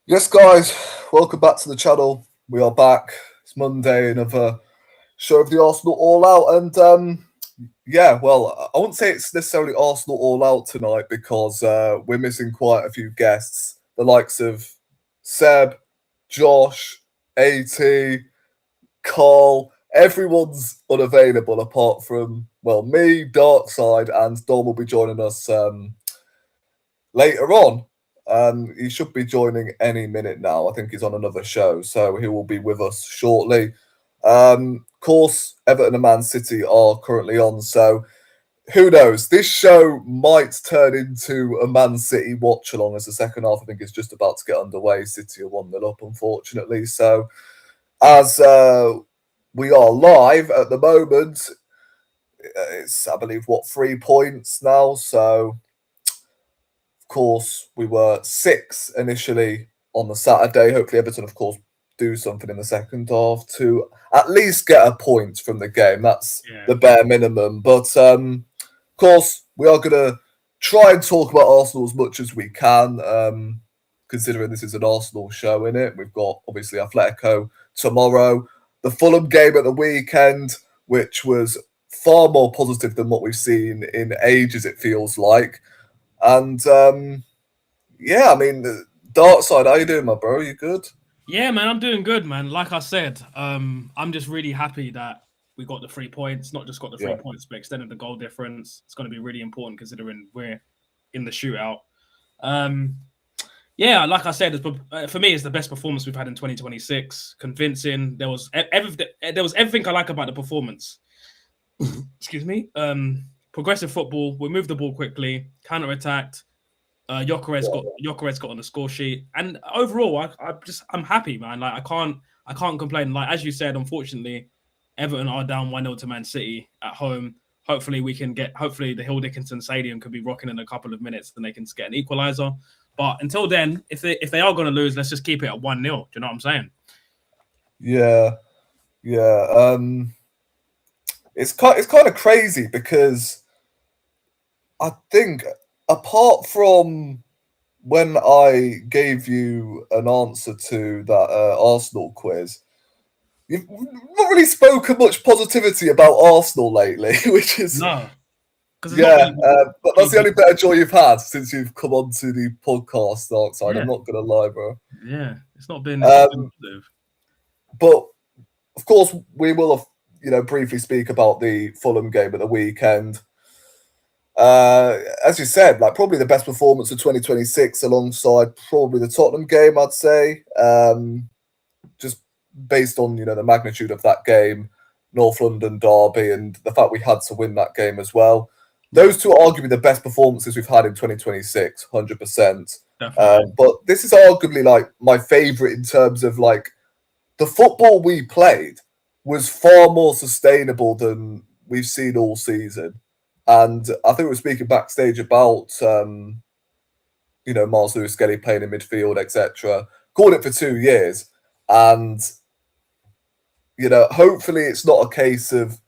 Yes, guys, welcome back to the channel. We are back. It's Monday, another show of the Arsenal All Out. I wouldn't say it's necessarily Arsenal All Out tonight because we're missing quite a few guests. The likes of Seb, Josh, AT, Carl. Everyone's unavailable apart from, me, Darkside, and Dom will be joining us later on. He should be joining any minute now. I think he's on another show, so he will be with us shortly. Of course, Everton and Man City are currently on, so who knows? This show might turn into a Man City watch along as the second half, I think, is just about to get underway. City are 1-0 up, unfortunately. So, as we are live at the moment, it's, I believe, 3 points now, so of course, we were 6 initially on the Saturday. Hopefully, Everton, of course, do something in the second half to at least get a point from the game. That's the bare minimum. But, of course, we are going to try and talk about Arsenal as much as we can, considering this is an Arsenal show, innit? We've got, obviously, Atletico tomorrow. The Fulham game at the weekend, which was far more positive than what we've seen in ages, it feels like. And Dark Side, how you doing, my bro? You good? Yeah, man, I'm doing good, man. Like I said, I'm just really happy that we got the 3 points, not just got the 3 points, but extended the goal difference. It's going to be really important considering we're in the shootout. Like I said, for me, it's the best performance we've had in 2026. Convincing. There was everything I like about the performance. Excuse me. Progressive football. We moved the ball quickly, counter-attacked. Gyökeres got on the score sheet, and overall, I'm happy, man. Like I can't complain. Like as you said, unfortunately, Everton are down 1-0 to Man City at home. Hopefully, the Hill Dickinson Stadium could be rocking in a couple of minutes, then they can get an equaliser. But until then, if they are going to lose, let's just keep it at 1-0. Do you know what I'm saying? Yeah. It's kind of crazy because I think, apart from when I gave you an answer to that Arsenal quiz, you've not really spoken much positivity about Arsenal lately, which is no. But that's the only better joy you've had since you've come onto the podcast, Darkside. Yeah. I'm not gonna lie, bro. Yeah, it's not been positive. But of course, we will have briefly speak about the Fulham game at the weekend. As you said, like probably the best performance of 2026 alongside probably the Tottenham game, I'd say. Just based on, the magnitude of that game, North London derby, and the fact we had to win that game as well. Those two are arguably the best performances we've had in 2026, 100%. But this is arguably like my favourite in terms of like the football we played was far more sustainable than we've seen all season. And I think we were speaking backstage about, Miles Lewis-Skelly playing in midfield, etc. Called it for 2 years. And, hopefully it's not a case of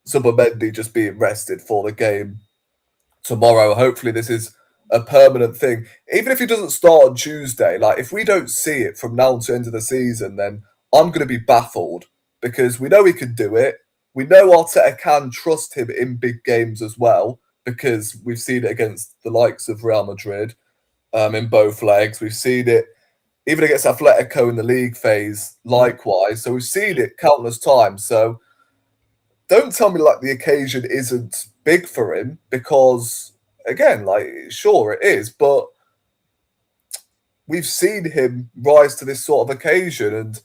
Zubomendi just being rested for the game tomorrow. Hopefully this is a permanent thing. Even if he doesn't start on Tuesday, like if we don't see it from now to the end of the season, then I'm going to be baffled because we know he can do it. We know Arteta can trust him in big games as well because we've seen it against the likes of Real Madrid in both legs. We've seen it even against Atletico in the league phase, likewise. So we've seen it countless times. So don't tell me like the occasion isn't big for him because, again, like sure it is, but we've seen him rise to this sort of occasion, and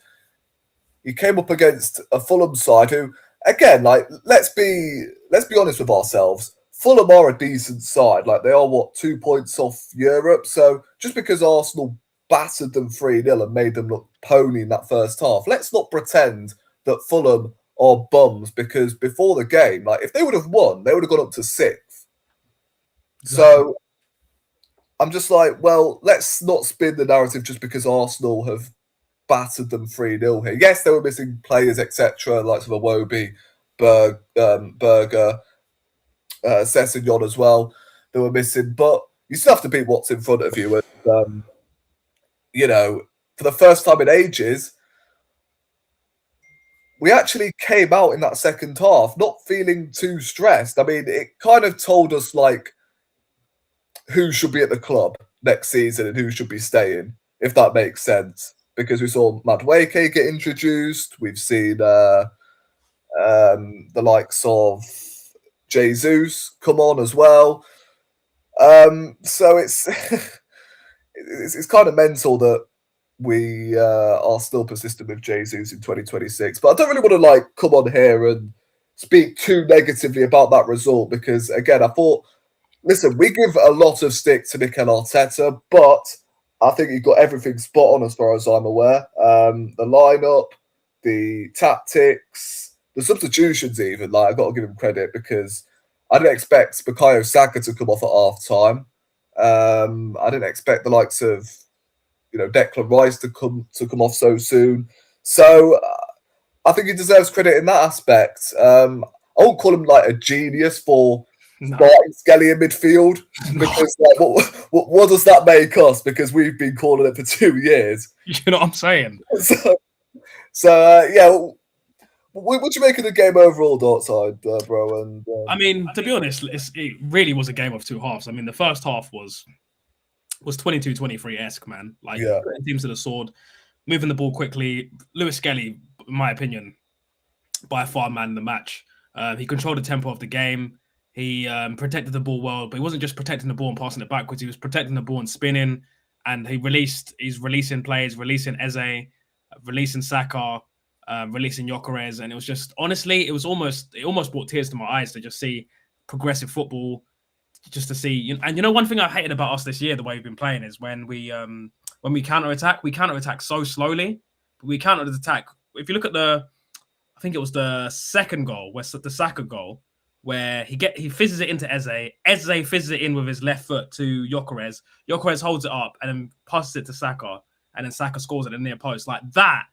he came up against a Fulham side who, again, like let's be honest with ourselves. Fulham are a decent side. Like they are 2 points off Europe. So just because Arsenal battered them 3-0 and made them look pony in that first half, let's not pretend that Fulham are bums, because before the game, like if they would have won, they would have gone up to 6th. So I'm just like, well, let's not spin the narrative just because Arsenal have battered them 3-0 here. Yes, they were missing players, etc., like some Iwobi, Berger, Sessegnon as well. They were missing, but you still have to beat what's in front of you. And for the first time in ages, we actually came out in that second half not feeling too stressed. I mean, it kind of told us like who should be at the club next season and who should be staying, if that makes sense. Because we saw Madueke get introduced, we've seen the likes of Jesus come on as well. So it's it's kind of mental that we are still persistent with Jesus in 2026. But I don't really want to come on here and speak too negatively about that result because again, I thought, listen, we give a lot of stick to Mikel Arteta, but I think he got everything spot on as far as I'm aware. The lineup, the tactics, the substitutions, even I got to give him credit because I didn't expect Bukayo Saka to come off at half time. I didn't expect the likes of Declan Rice to come off so soon. So I think he deserves credit in that aspect. I won't call him like a genius for starting Skelly in midfield because what does that make us? Because we've been calling it for 2 years. You know what I'm saying? So yeah. What do you make of the game overall, Dartside, bro? And I mean, to be honest, it really was a game of two halves. I mean, the first half was 22-23-esque, man. Like, putting teams to the sword, moving the ball quickly. Lewis Skelly, in my opinion, by far man in the match. He controlled the tempo of the game. He protected the ball well, but he wasn't just protecting the ball and passing it backwards. He was protecting the ball and spinning. And he's releasing players, releasing Eze, releasing Saka, releasing Gyökeres, and it was just honestly, it almost brought tears to my eyes to just see progressive football, just to see. And one thing I hated about us this year, the way we've been playing, is when we counter attack so slowly. But we counter attack. If you look at I think it was the second goal, the Saka goal, where he fizzes it into Eze. Eze fizzes it in with his left foot to Gyökeres. Gyökeres holds it up and then passes it to Saka, and then Saka scores at the near post. Like that.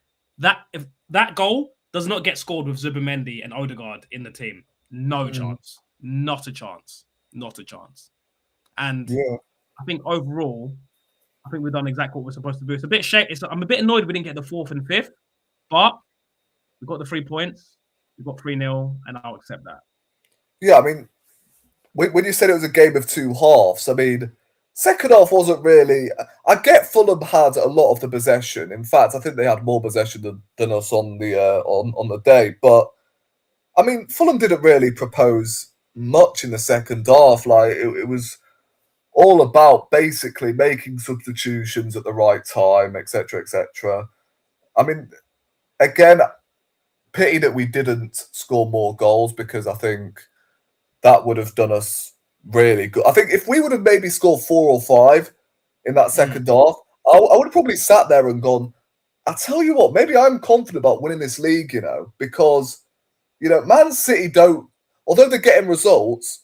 If that goal does not get scored with Zubimendi and Odegaard in the team, no chance. Not a chance. Not a chance. And I think overall, we've done exactly what we're supposed to do. It's a bit I'm a bit annoyed we didn't get the 4th and 5th, but we got the 3 points. We got 3-0, and I'll accept that. Yeah, I mean, when you said it was a game of two halves, I mean, second half wasn't really. I get Fulham had a lot of the possession. In fact, I think they had more possession than us on the day. But I mean, Fulham didn't really propose much in the second half. Like it was all about basically making substitutions at the right time, etc., etc. I mean, again, pity that we didn't score more goals because I think that would have done us really good. I think if we would have maybe scored 4 or 5 in that second half, I would have probably sat there and gone, I tell you what, maybe I'm confident about winning this league, because, Man City although they're getting results,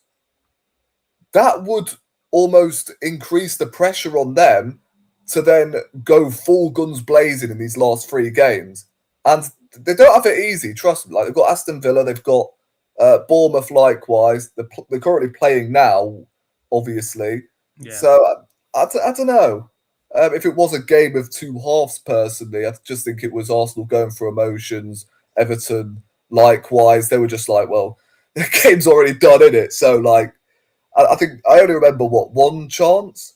that would almost increase the pressure on them to then go full guns blazing in these last 3 games. And they don't have it easy, trust me. Like, they've got Aston Villa, they've got Bournemouth likewise. They're currently playing now, obviously. Yeah. So I don't know if it was a game of two halves. Personally, I just think it was Arsenal going for emotions. Everton likewise. They were just like, well, the game's already done, innit? So I think I only remember one chance.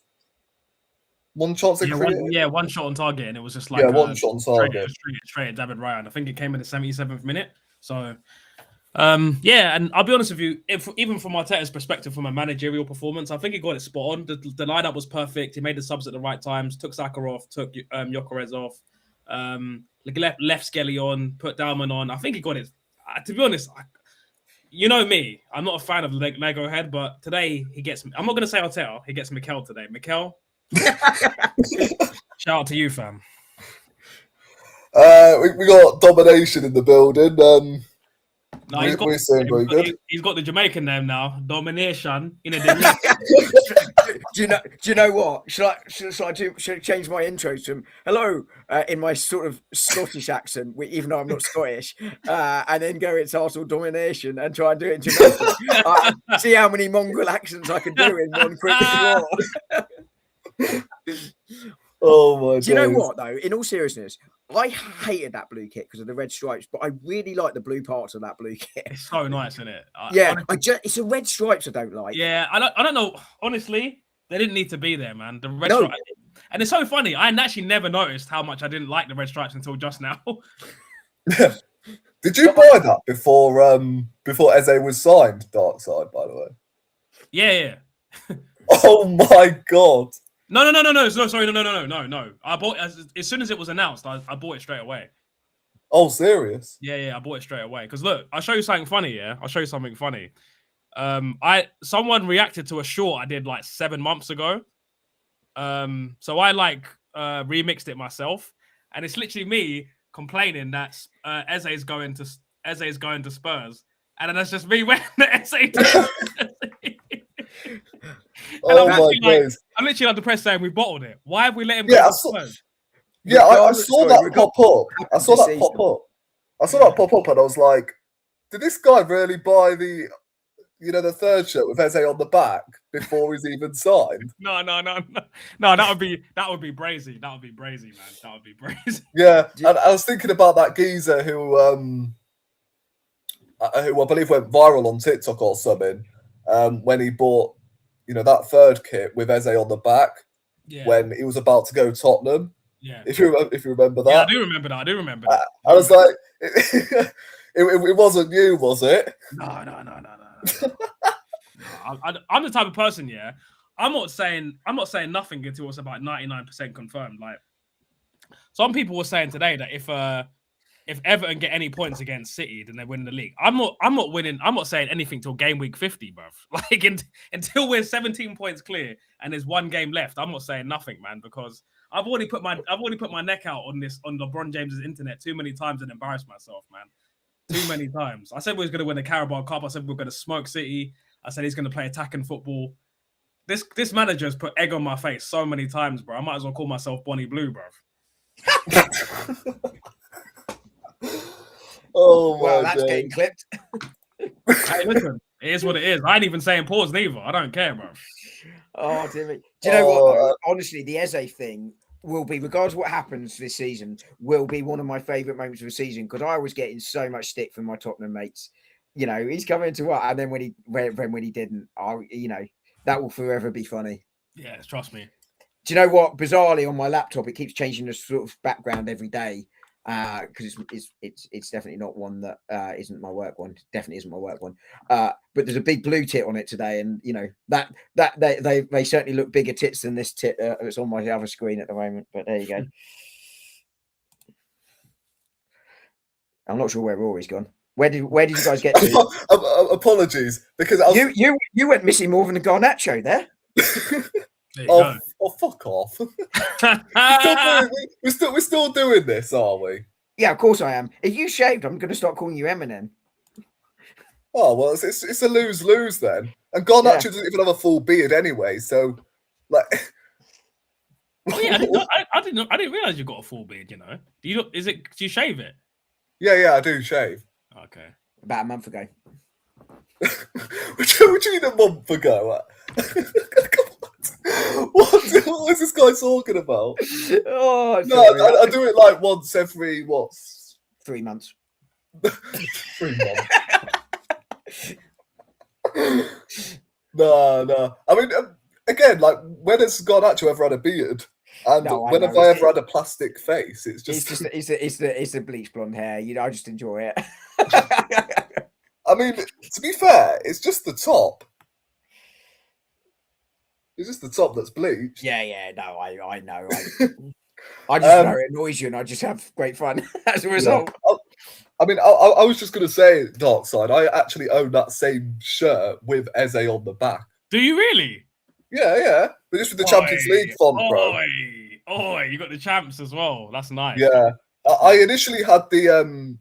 One chance. One shot on target, and it was just like one shot on target, straight at David Ryan. I think it came in the 77th minute. So. And I'll be honest with you, even from Arteta's perspective, from a managerial performance, I think he got it spot on. The lineup was perfect. He made the subs at the right times, took Saka off, took Gyökeres off, left Skelly on, put Dalman on. I think he got it. To be honest, you know me, I'm not a fan of Lego Head, but today he gets. I'm not going to say Arteta. He gets Mikel today. Mikel, shout out to you, fam. We got domination in the building. No, he's got the Jamaican name now. Domination. Do you know what? Should I change my intro to him? Hello, in my sort of Scottish accent, even though I'm not Scottish, and then go it's Arsenal domination and try and do it in Jamaican. See how many mongrel accents I can do in one quick draw. Oh my Do you know days. what though? In all seriousness, I hated that blue kit because of the red stripes, but I really like the blue parts of that blue kit. It's so nice, isn't it? Yeah, it's the red stripes I don't like. Yeah, I don't know. Honestly, they didn't need to be there, man. The red No. stripes, and it's so funny. I actually never noticed how much I didn't like the red stripes until just now. Did you buy that before Eze was signed? Dark Side, by the way. Yeah. Oh my god. No. Sorry, no. I bought as soon as it was announced. I bought it straight away. Oh, serious? Yeah. I bought it straight away. Because look, I'll show you something funny. Yeah, I'll show you something funny. Someone reacted to a short I did like 7 months ago. So I remixed it myself, and it's literally me complaining that Eze is going to Spurs, and then that's just me wearing the Eze. Oh my days! I'm literally on the press saying we bottled it. Why have we let him? Yeah, go I saw that pop up. I saw that pop up, and I was like, "Did this guy really buy the third shirt with Eze on the back before he's even signed?" No. That would be brazy. That would be brazy, man. That would be brazy. Yeah, and I was thinking about that geezer who I believe went viral on TikTok or something, when he bought, that third kit with Eze on the back, when he was about to go Tottenham. Yeah, if you remember that. Yeah, I do remember that. I was like, it wasn't you, was it? No. I'm the type of person, yeah. I'm not saying nothing until it's about 99% confirmed. Like some people were saying today that if Everton get any points against City, then they win the league. I'm not winning. I'm not saying anything till game week 50, bruv. Like until we're 17 points clear and there's one game left, I'm not saying nothing, man, because I've already put my neck out on LeBron James's internet too many times and embarrassed myself, man. Too many times. I said we was going to win the Carabao Cup. I said we were going to smoke City. I said he's going to play attacking football. This manager has put egg on my face so many times, bro. I might as well call myself Bonnie Blue, bro. Oh, well, that's getting clipped. Hey, listen, it is what it is. I ain't even saying pause neither. I don't care, bro. Oh, dear me. Do you know what, though? Honestly, the Eze thing will be, regardless of what happens this season, will be one of my favourite moments of the season, because I was getting so much stick from my Tottenham mates. He's coming to what, and then when he didn't, that will forever be funny. Yeah, trust me. Do you know what? Bizarrely, on my laptop, it keeps changing the sort of background every day, because it's definitely not one that isn't my work one. Definitely isn't my work one. But there's a big blue tit on it today, and that they certainly look bigger tits than this tit that's on my other screen at the moment. But there you go. I'm not sure where Rory's gone. Where did you guys get to? Apologies, because you went missing more than the Garnacho there. Oh, fuck off. We're still doing this, are we? Yeah, of course I am. If you shaved, I'm going to start calling you Eminem. Oh, well, it's a lose-lose then. And Garnacho doesn't even have a full beard anyway, so, like... Oh, yeah, I didn't realize you got a full beard, Do you shave it? Yeah, I do shave. Okay. About a month ago. What do you mean a month ago? What is this guy talking about? Oh, no, I do it like once every 3 months. 3 months. No. I mean, again, like, when has Garnacho ever had a beard? And when have I ever had a plastic face? It's the bleach blonde hair. I just enjoy it. I mean, to be fair, it's just the top. It's just the top that's bleached. Yeah. No, I know. I just know it annoys you, and I just have great fun as a result. Yeah. I mean, I was just going to say, Dark Side, I actually own that same shirt with Eze on the back. Do you really? Yeah. But just with the Champions League font, bro. You got the champs as well. That's nice. Yeah. I initially had the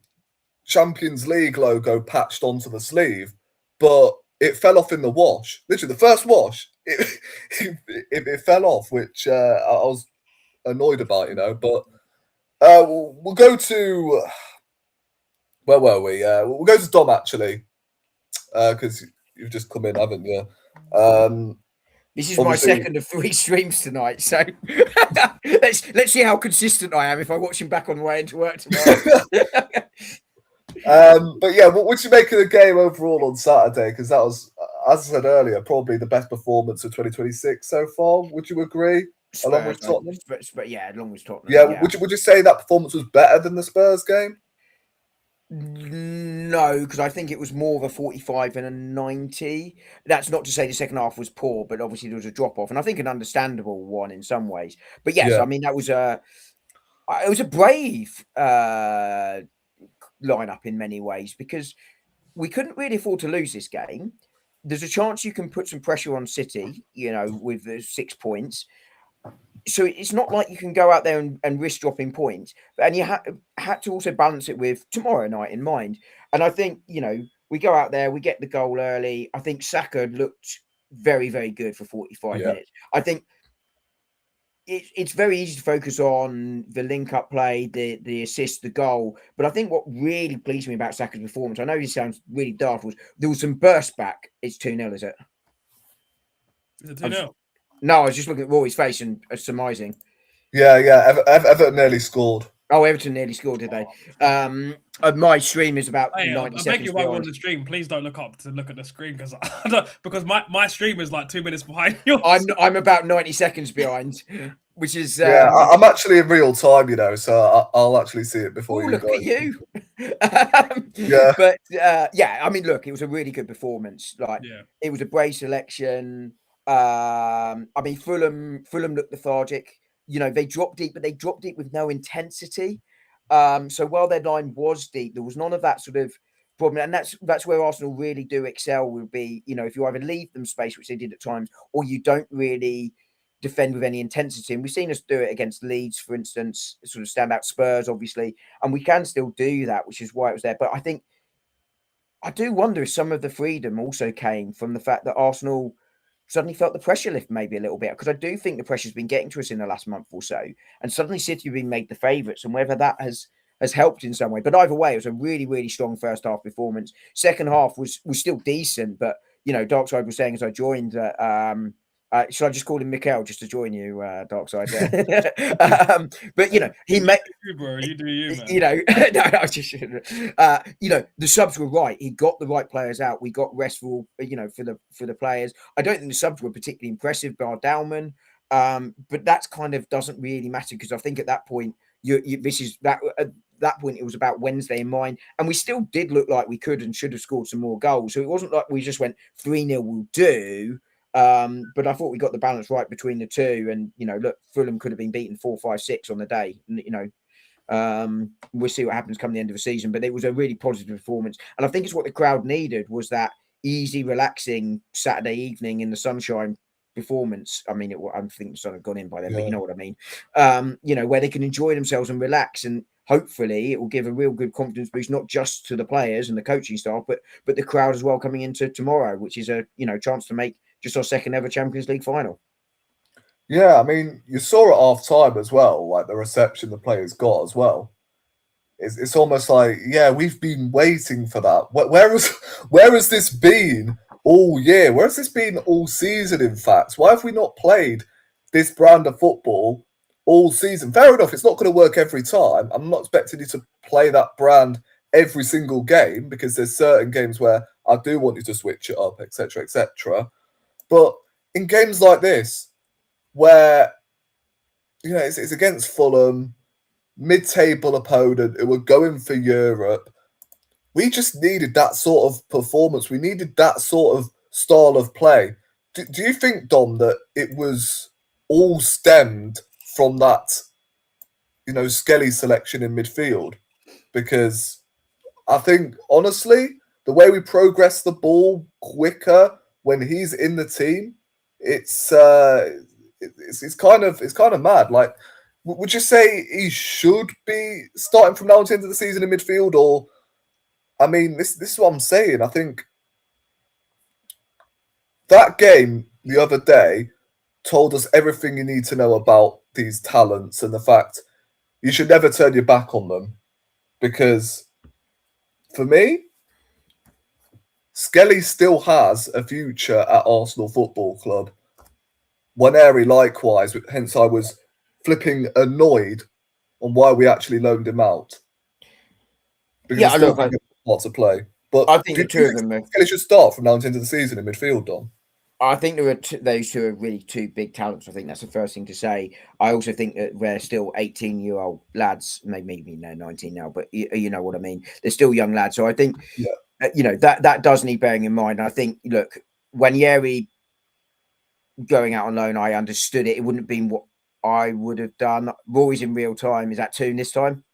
Champions League logo patched onto the sleeve, but it fell off in the wash. Literally, the first wash, it fell off, which I was annoyed about, But we'll go to... Where were we? We'll go to Dom, actually, because you've just come in, haven't you? This is my Obviously- second of 3 streams tonight, so let's see how consistent I am if I watch him back on the way into work tomorrow. But yeah, what would you make of the game overall on Saturday? Because that was, as I said earlier, probably the best performance of 2026 so far. Would you agree? Along with Tottenham? But yeah, along with Tottenham. Yeah. Would you say that performance was better than the Spurs game? No, because I think it was more of a 45 and a 90. That's not to say the second half was poor, but obviously there was a drop off, and I think an understandable one in some ways. But yes, Yeah. I mean that was it was a brave lineup in many ways, because we couldn't really afford to lose this game. There's a chance you can put some pressure on City, with the 6 points. So it's not like you can go out there and risk dropping points, and you had to also balance it with tomorrow night in mind. And I think we go out there, we get the goal early. I think Saka looked very, very good for 45 minutes. I think it's very easy to focus on the link-up play, the assist, the goal. But I think what really pleased me about Saka's performance, I know this sounds really daft, was there was some burst back. It's 2-0, is it? Is it 2-0? No, I was just looking at Rory's face and surmising. Yeah. Everton nearly scored. Oh, Everton nearly scored, did they? My stream is about Hey, 90 I seconds beg you, while we're on behind. the stream, please don't look up to look at the screen because my stream is like 2 minutes behind yours. I'm about 90 seconds behind, which is I'm actually in real time, so I'll actually see it before you look guys. at you. Yeah. But I mean, look, it was a really good performance. It was a brave selection. I mean, Fulham looked lethargic. They dropped deep, but they dropped deep with no intensity. So while their line was deep, there was none of that sort of problem, and that's where Arsenal really do excel. Would be if you either leave them space, which they did at times, or you don't really defend with any intensity. And we've seen us do it against Leeds, for instance, sort of stand out Spurs, obviously, and we can still do that, which is why it was there. But I do wonder if some of the freedom also came from the fact that Arsenal suddenly felt the pressure lift maybe a little bit, because I do think the pressure's been getting to us in the last month or so, and suddenly City have been made the favourites, and whether that has helped in some way. But either way, it was a really, really strong first half performance. Second half was still decent, but Darkside was saying as I joined that should I just call him Mikel just to join you, Darkside? But he made you, bro. You do you, man. no, I just shouldn't. The subs were right. He got the right players out. We got restful, for the players. I don't think the subs were particularly impressive, bar Dalman. But that kind of doesn't really matter, because I think at that point, at that point it was about Wednesday in mind, and we still did look like we could and should have scored some more goals. So it wasn't like we just went 3-0 will do. But I thought we got the balance right between the two, and look, Fulham could have been beaten 4-5-6 on the day. We'll see what happens come the end of the season, but it was a really positive performance, and I think it's what the crowd needed, was that easy, relaxing Saturday evening in the sunshine performance. I mean, I think the sun had gone in by then, but you know what I mean. Where they can enjoy themselves and relax, and hopefully it will give a real good confidence boost, not just to the players and the coaching staff, but the crowd as well coming into tomorrow, which is a chance to make just our second ever Champions League final. Yeah, I mean, you saw at half time as well, like the reception the players got as well. It's almost like, yeah, we've been waiting for that. Where has this been all year? Where has this been all season, in fact? Why have we not played this brand of football all season? Fair enough, it's not going to work every time. I'm not expecting you to play that brand every single game, because there's certain games where I do want you to switch it up, etc., etc. But in games like this, where it's against Fulham, mid-table opponent who were going for Europe, we just needed that sort of performance. We needed that sort of style of play. Do you think, Dom, that it was all stemmed from that, Skelly selection in midfield? Because I think, honestly, the way we progress the ball quicker when he's in the team, it's kind of mad. Like, would you say he should be starting from now to the end of the season in midfield? Or, I mean, this is what I'm saying. I think that game the other day told us everything you need to know about these talents, and the fact you should never turn your back on them. Because for me, Skelly still has a future at Arsenal Football Club. Waneri likewise. Hence, I was flipping annoyed on why we actually loaned him out. Because Yeah, I still look, think lots of play. But I think do the two you of them think Kelly should start from now until the end of the season in midfield, Dom? I think those two are really two big talents. I think that's the first thing to say. I also think that we're still 18-year-old lads, maybe they're 19 now, but you know what I mean. They're still young lads. So I think, that does need bearing in mind. I think, look, when Yeri going out on loan, I understood it. It wouldn't have been what I would have done. Rory's in real time. Is that 2 this time?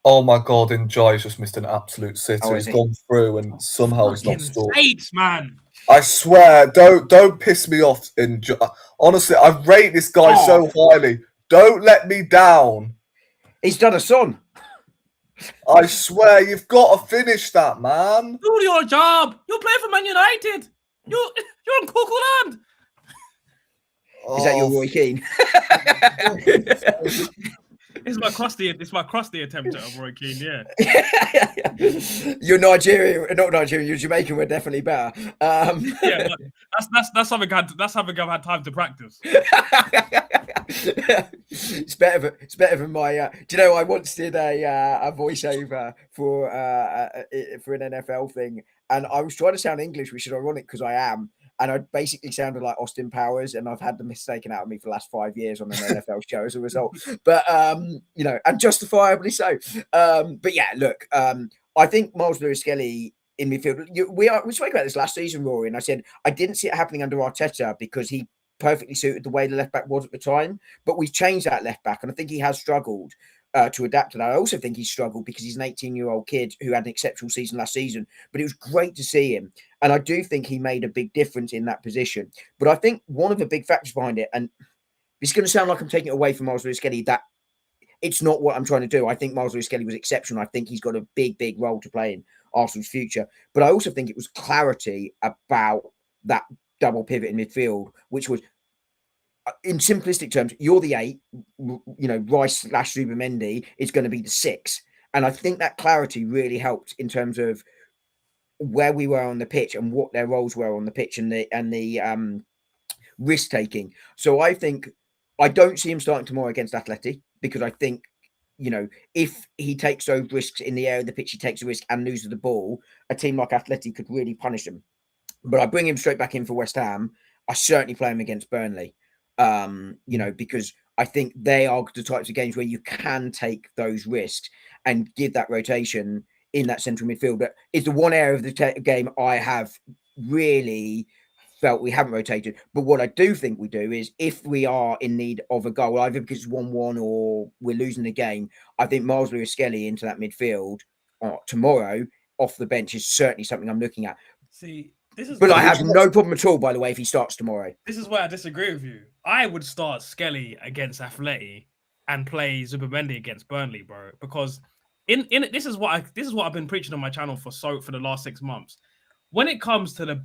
Oh my God, Njai's just missed an absolute sitter. Oh, He's is he? gone through and somehow he's not Fucking scored. Saints, man. I swear, don't piss me off. Honestly, I rate this guy so highly. Don't let me down. He's done a son. I swear, you've got to finish that, man. Do your job. You play for Man United. You're on Cuckoo Land. Is that your Roy Keane? It's my crusty attempt at a Roy Keane, yeah. You're Nigerian, not Nigerian. You're Jamaican. We're definitely better. Yeah, that's something I've had time to practice. It's better than my. Do you know I once did a voiceover for an NFL thing, and I was trying to sound English, which is ironic because I am. And I basically sounded like Austin Powers, and I've had the mistaken out of me for the last 5 years on an NFL show as a result. But and justifiably so. But yeah, look, I think Miles Lewis-Skelly in midfield. We spoke about this last season, Rory, and I said I didn't see it happening under Arteta because he perfectly suited the way the left back was at the time. But we've changed that left back, and I think he has struggled to adapt to that. I also think he struggled because he's an 18-year-old kid who had an exceptional season last season. But it was great to see him. And I do think he made a big difference in that position. But I think one of the big factors behind it, and it's going to sound like I'm taking it away from Miles Lewis-Skelly, that it's not what I'm trying to do. I think Miles Lewis-Skelly was exceptional. I think he's got a big, big role to play in Arsenal's future. But I also think it was clarity about that double pivot in midfield, which was, in simplistic terms, you're the 8, Rice/Zubimendi is going to be the 6. And I think that clarity really helped in terms of where we were on the pitch and what their roles were on the pitch and the risk taking. So I think I don't see him starting tomorrow against Atleti because I think, if he takes those risks in the area of the pitch, he takes a risk and loses the ball, a team like Atleti could really punish him. But I bring him straight back in for West Ham. I certainly play him against Burnley, because I think they are the types of games where you can take those risks and give that rotation in that central midfield. But it's the one area of the game I have really felt we haven't rotated. But what I do think we do is if we are in need of a goal, either because it's 1-1 or we're losing the game, I think Miles Lewis-Skelly into that midfield tomorrow off the bench is certainly something I'm looking at. See, but I have no problem at all, by the way, if he starts tomorrow. This is where I disagree with you. I would start Skelly against Atleti and play Zubimendi against Burnley, bro. Because this is what I've been preaching on my channel for the last 6 months. When it comes to the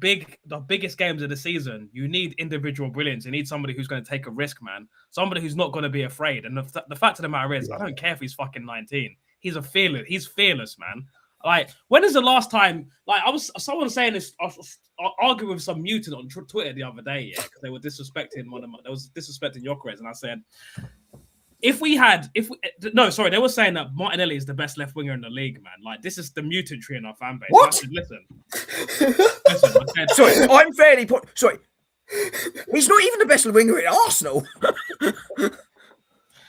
biggest games of the season, you need individual brilliance. You need somebody who's going to take a risk, man. Somebody who's not going to be afraid. And the fact of the matter is, I don't care if he's fucking 19. He's fearless, man. Like, when is the last time? Like, someone was saying this. I was arguing with some mutant on Twitter the other day, yeah, because they were disrespecting Gyökeres, and I said, they were saying that Martinelli is the best left winger in the league, man. Like, this is the mutantry in our fan base. What? I said, listen. I said, sorry, I'm fairly. Sorry, he's not even the best winger at Arsenal.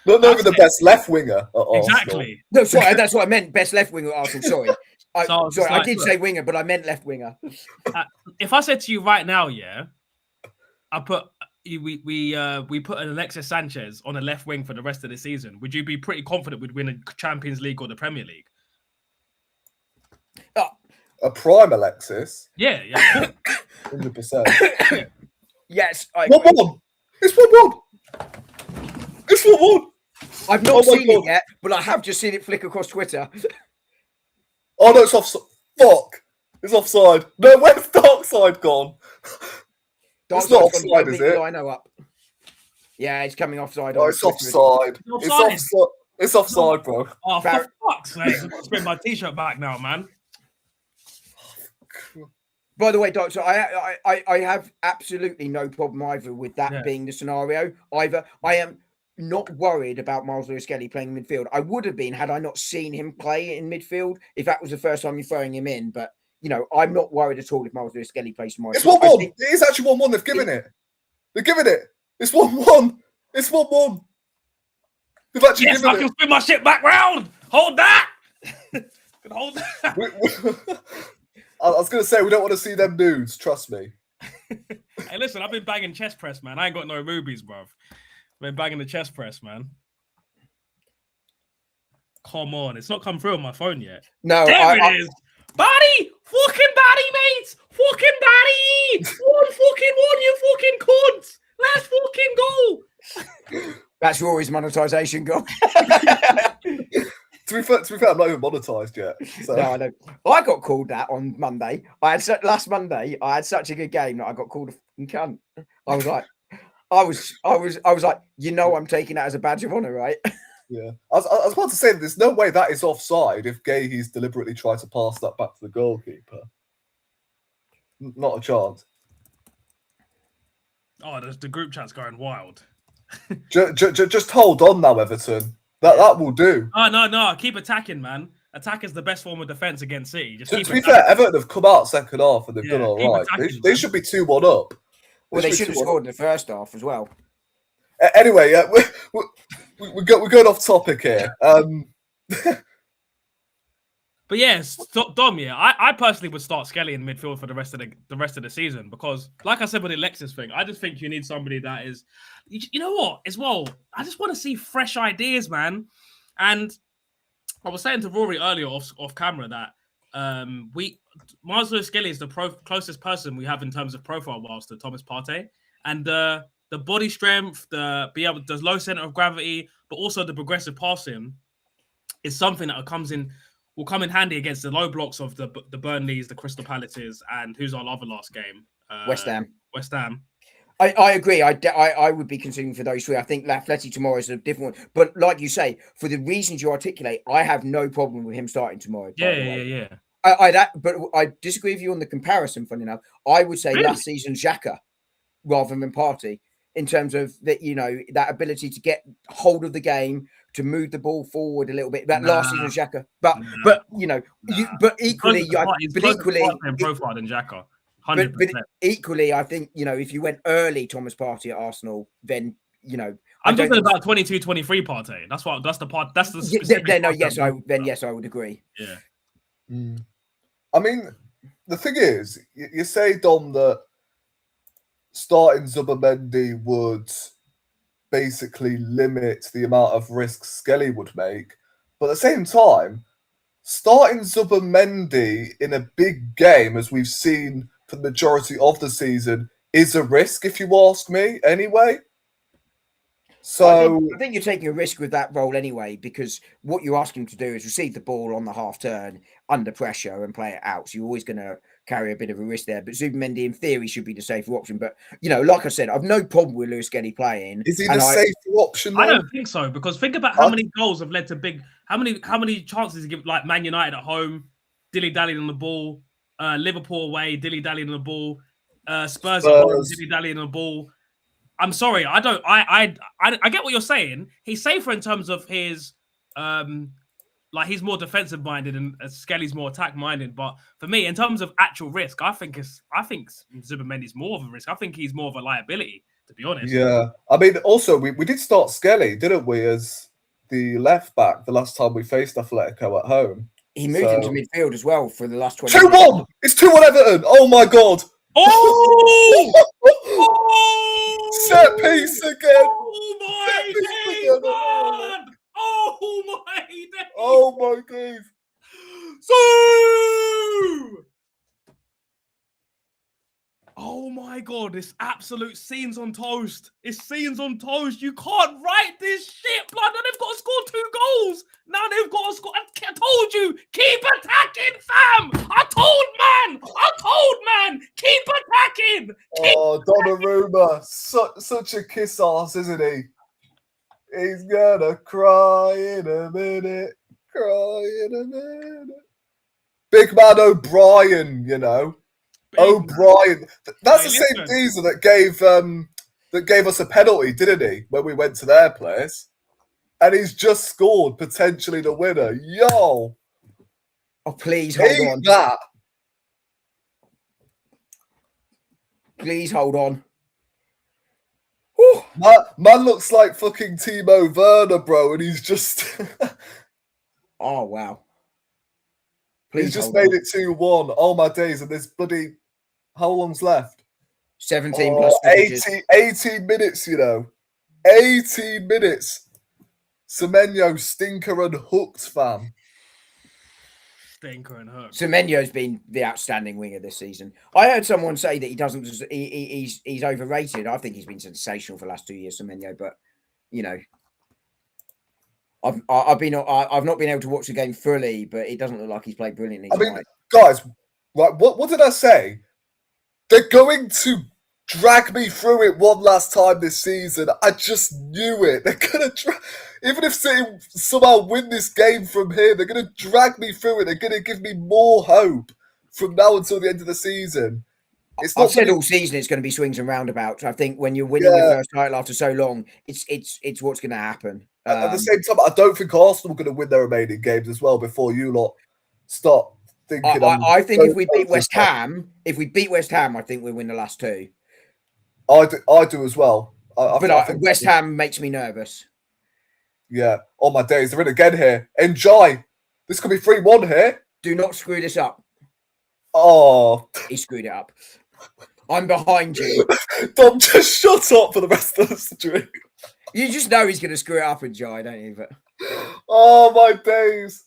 Not even the best left winger at Arsenal. Exactly. No, sorry, that's what I meant. Best left winger at Arsenal. Sorry. I did say winger, but I meant left winger. If I said to you right now, yeah, we put an Alexis Sanchez on a left wing for the rest of the season, would you be pretty confident we'd win a Champions League or the Premier League? A prime Alexis? Yeah. 100%. Yes. 1-1. It's 1-1. It's 1-1. I've not seen it yet, but I have just seen it flick across Twitter. Oh no, it's offside. Fuck. It's offside. No, where's dark side gone? It's not offside, is it? I know up. Yeah, it's coming offside. Oh, it's offside. It's offside, bro. Oh, for fuck's sake. I've got to bring my t-shirt back now, man. By the way, Doctor, I have absolutely no problem either with that being the scenario. Either I am not worried about Miles Lewis-Skelly playing midfield. I would have been had I not seen him play in midfield. If that was the first time you're throwing him in, but I'm not worried at all if Miles Lewis-Skelly plays tomorrow. It's 1-1. It is actually 1-1. They've given it. They're giving it. It's 1-1. It's 1-1. They've actually given it. I can spin my shit back round. Hold that. Hold that. I was going to say, we don't want to see them nudes. Trust me. Hey, listen, I've been banging chest press, man. I ain't got no rubies, bruv. I've been banging the chest press, man. Come on. It's not come through on my phone yet. No, there it is. Body! Fucking body, mates! Fucking body! One, you fucking cunts! Let's fucking go! That's Rory's monetization goal. To be fair, I'm not even monetized yet. So. No, I know. I got called that on Monday. Last Monday. I had such a good game that I got called a fucking cunt. I was like, I was like, I'm taking that as a badge of honor, right? Yeah, I was about to say there's no way that is offside if Gahey's deliberately tried to pass that back to the goalkeeper. Not a chance. Oh, the group chat's going wild. Just hold on now, Everton. That will do. Oh, no. Keep attacking, man. Attack is the best form of defense against City. Just to be fair, Everton have come out second half and they've done all right. They should be 2-1 up. Well, they should have scored in the first half as well. Anyway, we're going off topic here. But yes, Dom. Yeah, I personally would start Skelly in midfield for the rest of the season because, like I said with the Alexis thing, I just think you need somebody that is, you know what, as well. I just want to see fresh ideas, man. And I was saying to Rory earlier off camera that Miles Lewis-Skelly is the closest person we have in terms of profile wise to Thomas Partey, and the body strength, the low center of gravity, but also the progressive passing is something that will come in handy against the low blocks of the Burnleys, the Crystal Palaces, and who's our other last game? West Ham. West Ham. I agree. I would be considering for those three. I think Lafletti tomorrow is a different one. But like you say, for the reasons you articulate, I have no problem with him starting tomorrow. Yeah. But I disagree with you on the comparison, funny enough. I would say last season Xhaka rather than Partey in terms of that, that ability to get hold of the game, to move the ball forward a little bit. That last season Xhaka. But equally profile than Xhaka. But equally, I think, if you went early Thomas Partey at Arsenal, then, I'm talking about 22-23 Partey. That's the part. That's the specific yes, I would agree. Yeah. I mean, the thing is, you say, Dom, that starting Zubimendi would basically limit the amount of risks Skelly would make, but at the same time, starting Zubimendi in a big game, as we've seen for the majority of the season, is a risk, if you ask me, anyway. So I think you're taking a risk with that role anyway, because what you're asking him to do is receive the ball on the half turn under pressure and play it out. So you're always going to carry a bit of a risk there. But Zubimendi, in theory, should be the safer option. But, like I said, I've no problem with Lewis-Skelly playing. Is he the safer option, though? I don't think so, because think about how many goals have led to big... How many chances give, like, Man United at home, dilly-dallying on the ball, Liverpool away, dilly-dallying on the ball, Spurs at home, dilly-dallying on the ball. I'm sorry, I get what you're saying. He's safer in terms of his... he's more defensive minded and Skelly's more attack minded. But for me, in terms of actual risk, I think Zubimendi's more of a risk. I think he's more of a liability, to be honest. Yeah, I mean, also we did start Skelly, didn't we, as the left back the last time we faced Atletico at home. He moved into midfield as well for the last 20 2-1. It's 2-1 Everton. Oh my god. Oh! Set piece again. Oh my days, man! Oh my days! Oh my days! So, oh my god, it's absolute scenes on toast. It's scenes on toast. You can't write this shit, blood. Now they've got to score 2 goals. Now they've got to score. I told you, keep attacking, fam. I told man, keep attacking. Donnarumma, such a kiss ass, isn't he? He's gonna cry in a minute. Cry in a minute. Big man O'Brien, O'Brien. That's Hey, the same listen. geezer that gave us a penalty, didn't he, when we went to their place? And he's just scored potentially the winner. Yo, Oh, please hold hate on. that. Please hold on. Whew. Man looks like fucking Timo Werner, bro, and he's just Oh, wow. Please he's just hold made on. it 2-1. Oh my days, and there's bloody how long's left? 17 plus stoppages. 18 minutes, you know. 18 minutes. Semenyo, stinker and hooked, fam. Stinker and hook. Semenyo's been the outstanding winger this season. I heard someone say that he doesn't. He's overrated. I think he's been sensational for the last 2 years, Semenyo. But you know, I've not been able to watch the game fully, but it doesn't look like he's played brilliantly tonight. I mean, guys, right? What did I say? They're going to drag me through it one last time this season. I just knew it. They're gonna even if City somehow win this game from here, they're gonna drag me through it. They're gonna give me more hope from now until the end of the season. It's not I've said all season it's going to be swings and roundabouts. I think when you're winning your first title after so long, it's what's going to happen. At the same time, I don't think Arsenal are going to win their remaining games as well before you lot start thinking. I think if we beat West Ham, I think we win the last two. I do as well. I think West Ham makes me nervous. Yeah. On my days, they're in again here. Enjoy. This could be 3-1 here. Do not screw this up. Oh. He screwed it up. I'm behind you. Dom, just shut up for the rest of the stream. You just know he's going to screw it up and Jai, don't you? But oh my days!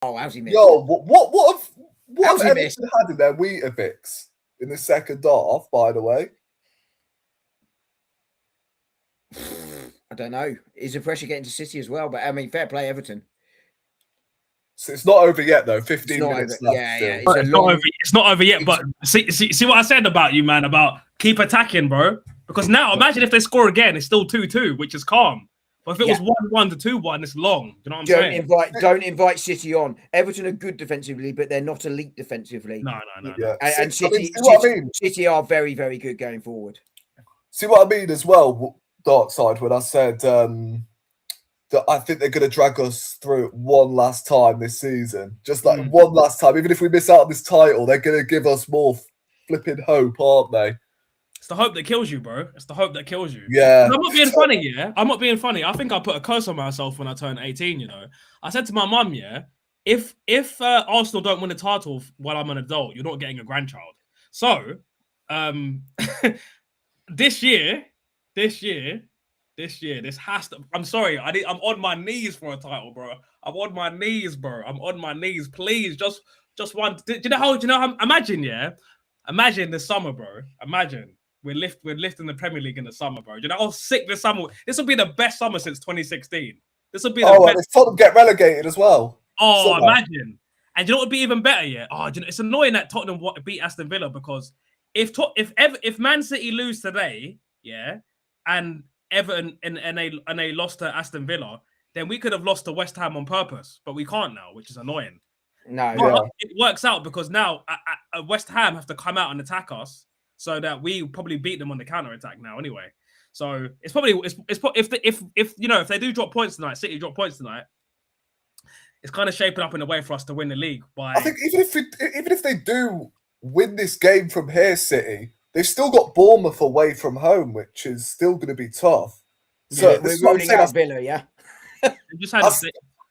Oh, how's he missed? Yo, what How's have he missed? Everton had in their Weetabix in the second half? By the way, I don't know. Is the pressure getting to City as well? But I mean, fair play, Everton. So it's not over yet, though. 15 minutes over. left. Yeah. It's not over yet. But see what I said about you, man. About keep attacking, bro. Because now, imagine if they score again, it's still 2-2, which is calm. But if it was 1-1 to 2-1, it's long. You know what I'm saying? Don't invite City on. Everton are good defensively, but they're not elite defensively. No. Yeah. And City, City are very, very good going forward. See what I mean as well, Dark Side, when I said that I think they're going to drag us through it one last time this season. Just like one last time. Even if we miss out on this title, they're going to give us more flipping hope, aren't they? It's the hope that kills you, bro. It's the hope that kills you. Yeah. And I'm not being funny, yeah? I'm not being funny. I think I put a curse on myself when I turned 18, you know? I said to my mum, yeah, if Arsenal don't win the title while I'm an adult, you're not getting a grandchild. So, this year, this has to... I'm sorry, I'm on my knees for a title, bro. I'm on my knees, bro. I'm on my knees. Please, just one... Do you know how... Imagine, yeah? Imagine the summer, bro. Imagine... We're lifting the Premier League in the summer, bro. You know how sick this summer. This will be the best summer since 2016. This will be the best. And Fulham get relegated as well. Oh, imagine! And you know what would be even better? Yeah. Oh, you know, it's annoying that Tottenham beat Aston Villa because if Man City lose today, yeah, and Everton and they lost to Aston Villa, then we could have lost to West Ham on purpose, but we can't now, which is annoying. No, it works out because now West Ham have to come out and attack us. So that we probably beat them on the counter attack now, anyway. So it's probably if you know if they do drop points tonight, City drop points tonight, it's kind of shaping up in a way for us to win the league. I think even if they do win this game from here, City, they've still got Bournemouth away from home, which is still going to be tough. So we're ruling out Villa, yeah.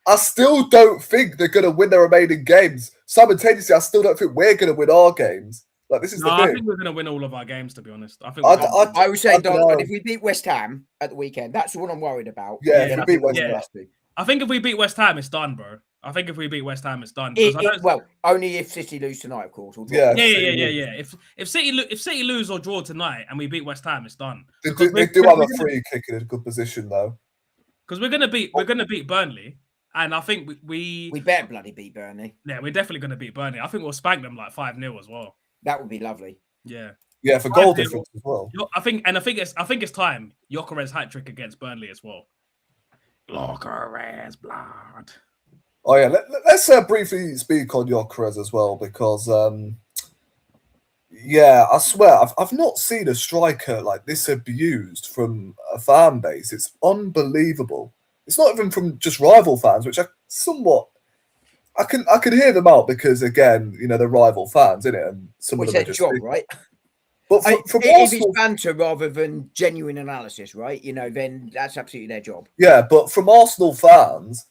I still don't think they're going to win their remaining games. Simultaneously, I still don't think we're going to win our games. Like this is the thing. I think we're going to win all of our games, to be honest. I think I would say, Don, if we beat West Ham at the weekend, that's what I'm worried about. Yeah, if we beat West Ham. I think if we beat West Ham, it's done, bro. I think if we beat West Ham, it's done. Well, only if City lose tonight, of course. Yeah. If City lose or draw tonight and we beat West Ham, it's done. They do have a free kick in a good position though. Because we're gonna beat Burnley. And I think we better bloody beat Burnley. Yeah, we're definitely going to beat Burnley. I think we'll spank them like 5-0 as well. That would be lovely. Yeah. Yeah, for goal difference as well. I think it's time. Gyökeres hat trick against Burnley as well. Gyökeres blood. Oh yeah, let's briefly speak on Gyökeres as well because yeah, I swear I've not seen a striker like this abused from a fan base. It's unbelievable. It's not even from just rival fans, which I can hear them out because again, they're rival fans, innit? And some Well, of it's them are their just job, right? But I mean, from if it's Arsenal, banter rather than genuine analysis, right? Then that's absolutely their job. yeah, but from Arsenal fans,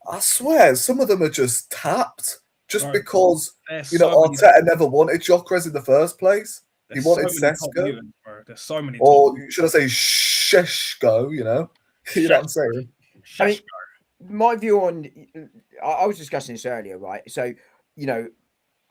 I swear some of them are just tapped just Bro, because there's so many, Arteta never wanted Gyökeres in the first place. He there's so wanted many top Sesko, mutants, bro. There's so many top or mutants. should I say Sheshko? You know what I'm saying? I mean, my view on, I was discussing this earlier, right? So,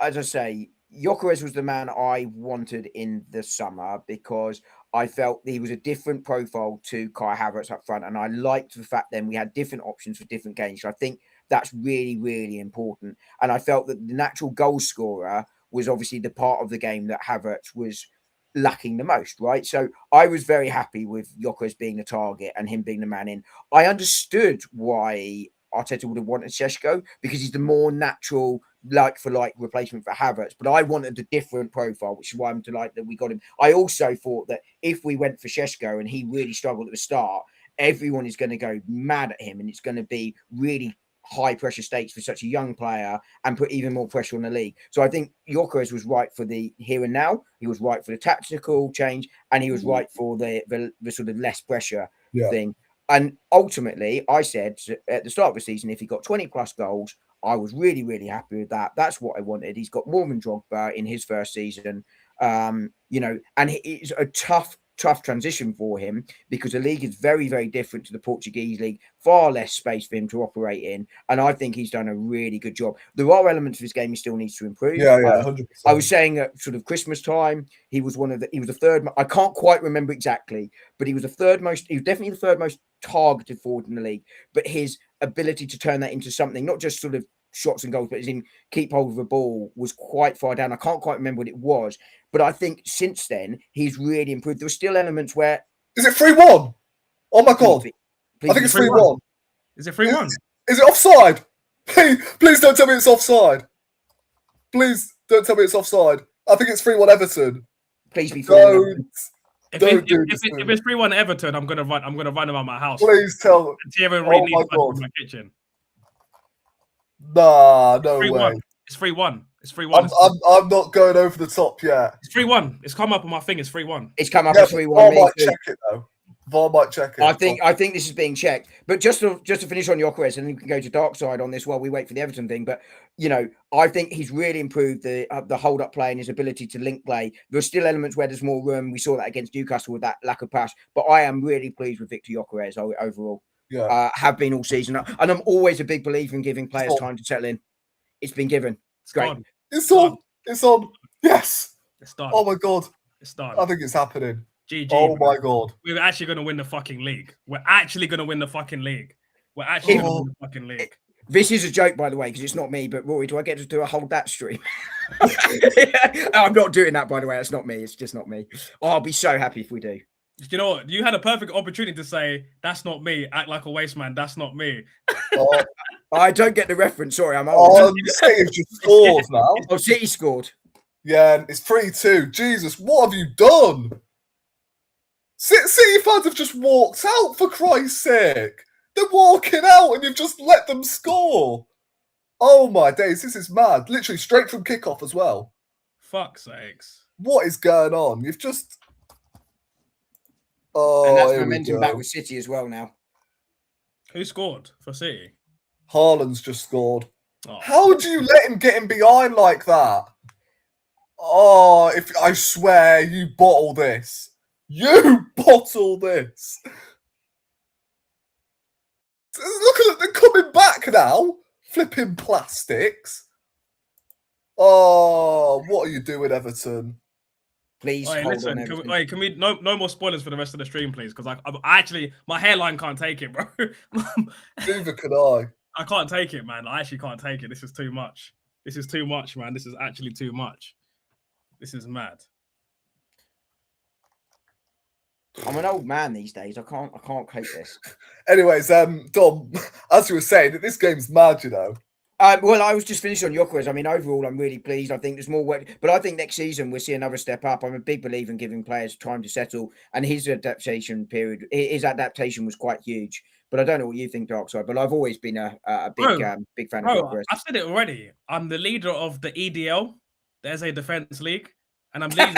as I say, Gyökeres was the man I wanted in the summer because I felt he was a different profile to Kai Havertz up front, and I liked the fact then we had different options for different games. So I think that's really, really important. And I felt that the natural goal scorer was obviously the part of the game that Havertz was lacking the most, right? So I was very happy with Gyökeres being the target and him being the man in. I understood why Arteta would have wanted Šeško because he's the more natural like for like replacement for Havertz, but I wanted a different profile, which is why I'm delighted that we got him. I also thought that if we went for Šeško and he really struggled at the start, everyone is going to go mad at him and it's going to be really high pressure stakes for such a young player and put even more pressure on the league. So I think Gyökeres was right for the here and now. He was right for the tactical change and he was right for the sort of less pressure thing. And ultimately, I said at the start of the season, if he got 20 plus goals, I was really, really happy with that. That's what I wanted. He's got more than Drogba in his first season, and it's a tough transition for him because the league is very, very different to the Portuguese league, far less space for him to operate in. And I think he's done a really good job. There are elements of his game he still needs to improve. Yeah, 100%. I was saying at sort of Christmas time, he was the third. I can't quite remember exactly, but he was the third most. He was definitely the third most targeted forward in the league. But his ability to turn that into something, not just sort of shots and goals, but as in keep hold of a ball, was quite far down. I can't quite remember what it was, but I think since then he's really improved. There were still elements where is it 3-1? Oh my god! Please I think it's 3-1. Is it 3-1? Is it offside? Please don't tell me it's offside. Please don't tell me it's offside. I think it's 3-1 Everton. Please be If it's 3-1 Everton, I'm gonna run around my house. Please tell. Oh my kitchen. Nah, no way. It's 3-1. It's 3-1. I'm not going over the top yet. It's 3-1. It's come up on my thing. It's 3-1. It's come up as 3-1. VAR might check it though. VAR might check it. I think this is being checked. But just to finish on Gyökeres, and then we can go to dark side on this while we wait for the Everton thing. But I think he's really improved the hold up play and his ability to link play. There's still elements where there's more room. We saw that against Newcastle with that lack of pass. But I am really pleased with Victor Gyökeres overall. Yeah, have been all season, and I'm always a big believer in giving players time to settle in. It's been given. It's great. It's on. It's on. Yes. It's done. Oh my god. It's done. I think it's happening. GG. Oh my god. We're actually going to win the fucking league. We're actually going to win the fucking league. This is a joke, by the way, because it's not me. But Rory, do I get to do a hold that stream? I'm not doing that, by the way. That's not me. It's just not me. Oh, I'll be so happy if we do. You know what? You had a perfect opportunity to say, that's not me. Act like a waste man. That's not me. I don't get the reference. Sorry, I'm old. City just scored now. Oh, City scored. Yeah, it's 3-2. Jesus, what have you done? City fans have just walked out, for Christ's sake. They're walking out and you've just let them score. Oh my days, this is mad. Literally straight from kickoff as well. Fuck's sakes. What is going on? You've just... Oh, and that's momentum back with City as well now. Who scored for City? Haaland's just scored. Oh. How do you let him get him behind like that? Oh, I swear you bottle this. You bottle this. Look at them coming back now. Flipping plastics. Oh, what are you doing, Everton? Please hold on, Everton. Can we no more spoilers for the rest of the stream, please? Because I actually my hairline can't take it, bro. Neither can I. I can't take it, man. I actually can't take it. This is too much. This is too much, man. This is actually too much. This is mad. I'm an old man these days. I can't cope this. Anyways, Dom, as you were saying, this game's mad, you know. Well, I was just finished on Gyökeres. I mean, overall, I'm really pleased. I think there's more work, but I think next season we'll see another step up. I'm a big believer in giving players time to settle, and his adaptation was quite huge. But I don't know what you think, Darkside. But I've always been a big fan of Gyökeres. I've said it already. I'm the leader of the EDL. There's a defense league, and I'm leading.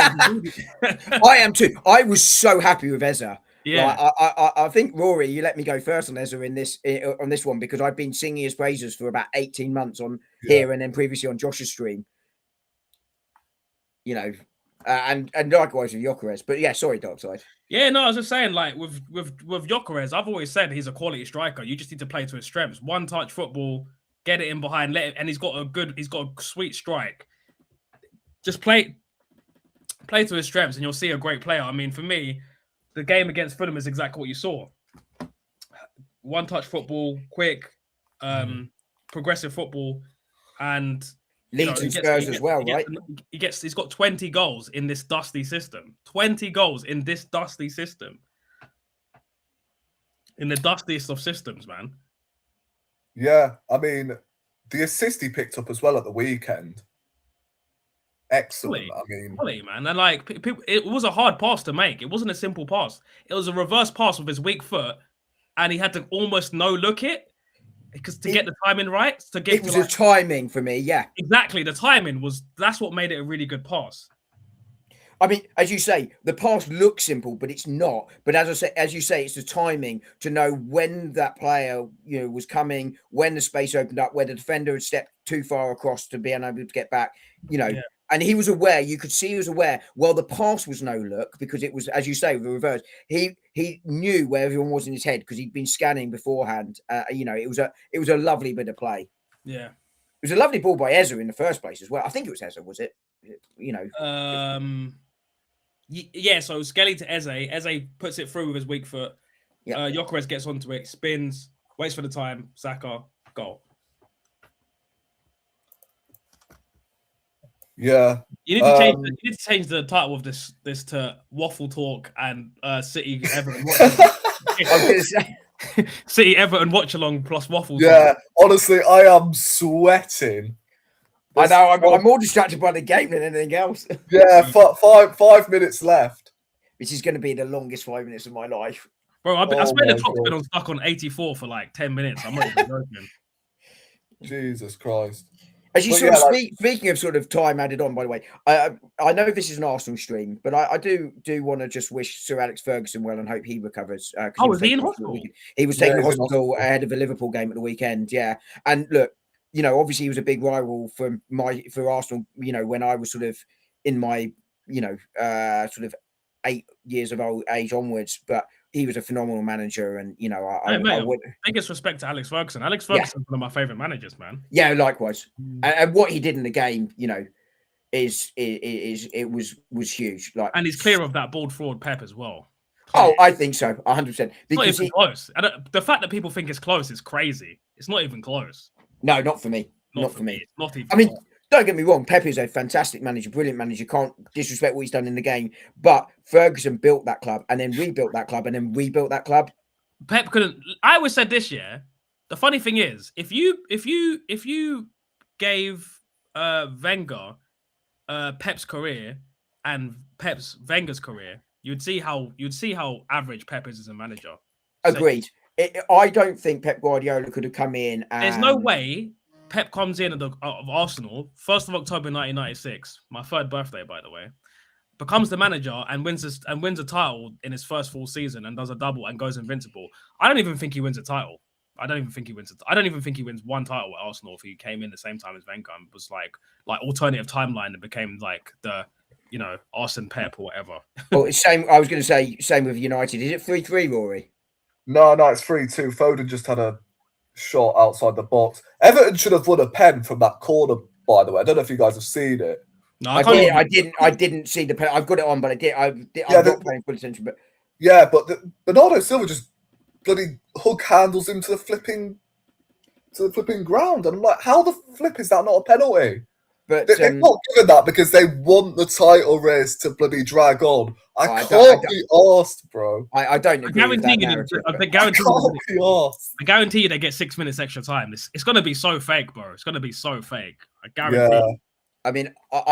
I am too. I was so happy with Eza. Yeah, like, I think Rory, you let me go first on Eza on this one because I've been singing his praises for about 18 months on here and then previously on Josh's stream. You know, and likewise with Gyökeres. But yeah, sorry, Darkside. Yeah, no, I was just saying, like with Gyökeres, I've always said he's a quality striker. You just need to play to his strengths. One touch football, get it in behind, and he's got a sweet strike. Just play to his strengths, and you'll see a great player. I mean, for me, the game against Fulham is exactly what you saw. One touch football, quick, progressive football, and Leeds and Spurs as well, right? He's got 20 goals in this dusty system. 20 goals in this dusty system. In the dustiest of systems, man. Yeah, I mean, the assist he picked up as well at the weekend. Excellent. Quality, man. And like, it was a hard pass to make. It wasn't a simple pass. It was a reverse pass with his weak foot, and he had to almost no look it because to get the timing right. It was the timing for me, yeah. Exactly, the timing that's what made it a really good pass. I mean, as you say, the pass looks simple, but it's not. But as you say, it's the timing to know when that player, was coming, when the space opened up, where the defender had stepped too far across to be unable to get back. Yeah. And he was aware. You could see he was aware. Well, the pass was no look because it was, as you say, the reverse. He knew where everyone was in his head because he'd been scanning beforehand. It was a lovely bit of play. Yeah, it was a lovely ball by Eza in the first place as well. I think it was Eza, was it? Yeah. So Skelly to Eze. Eze puts it through with his weak foot. Yeah. Gyökeres gets onto it, spins, waits for the time. Saka, goal. Yeah, you need to change the title of this to Waffle Talk and City Everton. City Everton watch along plus Waffle. Yeah, talk. Honestly, I am sweating. I know. I'm more distracted by the game than anything else. Yeah, 5 minutes left. Which is going to be the longest 5 minutes of my life. Bro, I spent the clock's been stuck on 84 for like 10 minutes. I'm not even joking. Jesus Christ. As you speaking of sort of time added on, by the way, I know this is an Arsenal stream, but I do want to just wish Sir Alex Ferguson well and hope he recovers. Was he in hospital? He was taken to hospital ahead of a Liverpool game at the weekend. Yeah, and look, obviously he was a big rival for Arsenal. When I was sort of in my sort of 8 years of age onwards, but he was a phenomenal manager, and I would biggest respect to Alex Ferguson. Alex Ferguson's one of my favorite managers, man. Yeah, likewise. And what he did in the game, was huge. Like, and he's clear of that bold fraud Pep as well. Oh, I think so, 100%. Because it's not even close. The fact that people think it's close is crazy. It's not even close. No, not for me. Not for me. It's not even. I mean, don't get me wrong. Pep is a fantastic manager, brilliant manager. Can't disrespect what he's done in the game. But Ferguson built that club and then rebuilt that club and then rebuilt that club. Pep couldn't. I always said this year. The funny thing is, if you gave Wenger Pep's career and Wenger's career, you'd see how average Pep is as a manager. Agreed. I don't think Pep Guardiola could have come in. There's no way Pep comes in of Arsenal, 1st of October 1996, my 3rd birthday, by the way, becomes the manager and wins a title in his first full season and does a double and goes invincible. I don't even think he wins a title. I don't even think he wins one title at Arsenal if he came in the same time as Wenger and was like alternative timeline and became like the Arsene Pep or whatever. Well, same. I was going to say same with United. Is it 3-3, Rory? No, it's 3-2. Foden just had a shot outside the box. Everton should have won a pen from that corner, by the way. I don't know if you guys have seen it. No, I didn't see the pen. I've got it on, but I'm not paying full attention. But yeah, but Bernardo Silva just bloody hug handles him to the flipping ground, and I'm like, how the flip is that not a penalty? But They're not given that because they want the title race to bloody drag on. I can't be arsed, bro. I don't agree with that narrative. I guarantee you they get 6 minutes extra time. It's going to be so fake, bro. It's going to be so fake. I guarantee. Yeah. I mean, I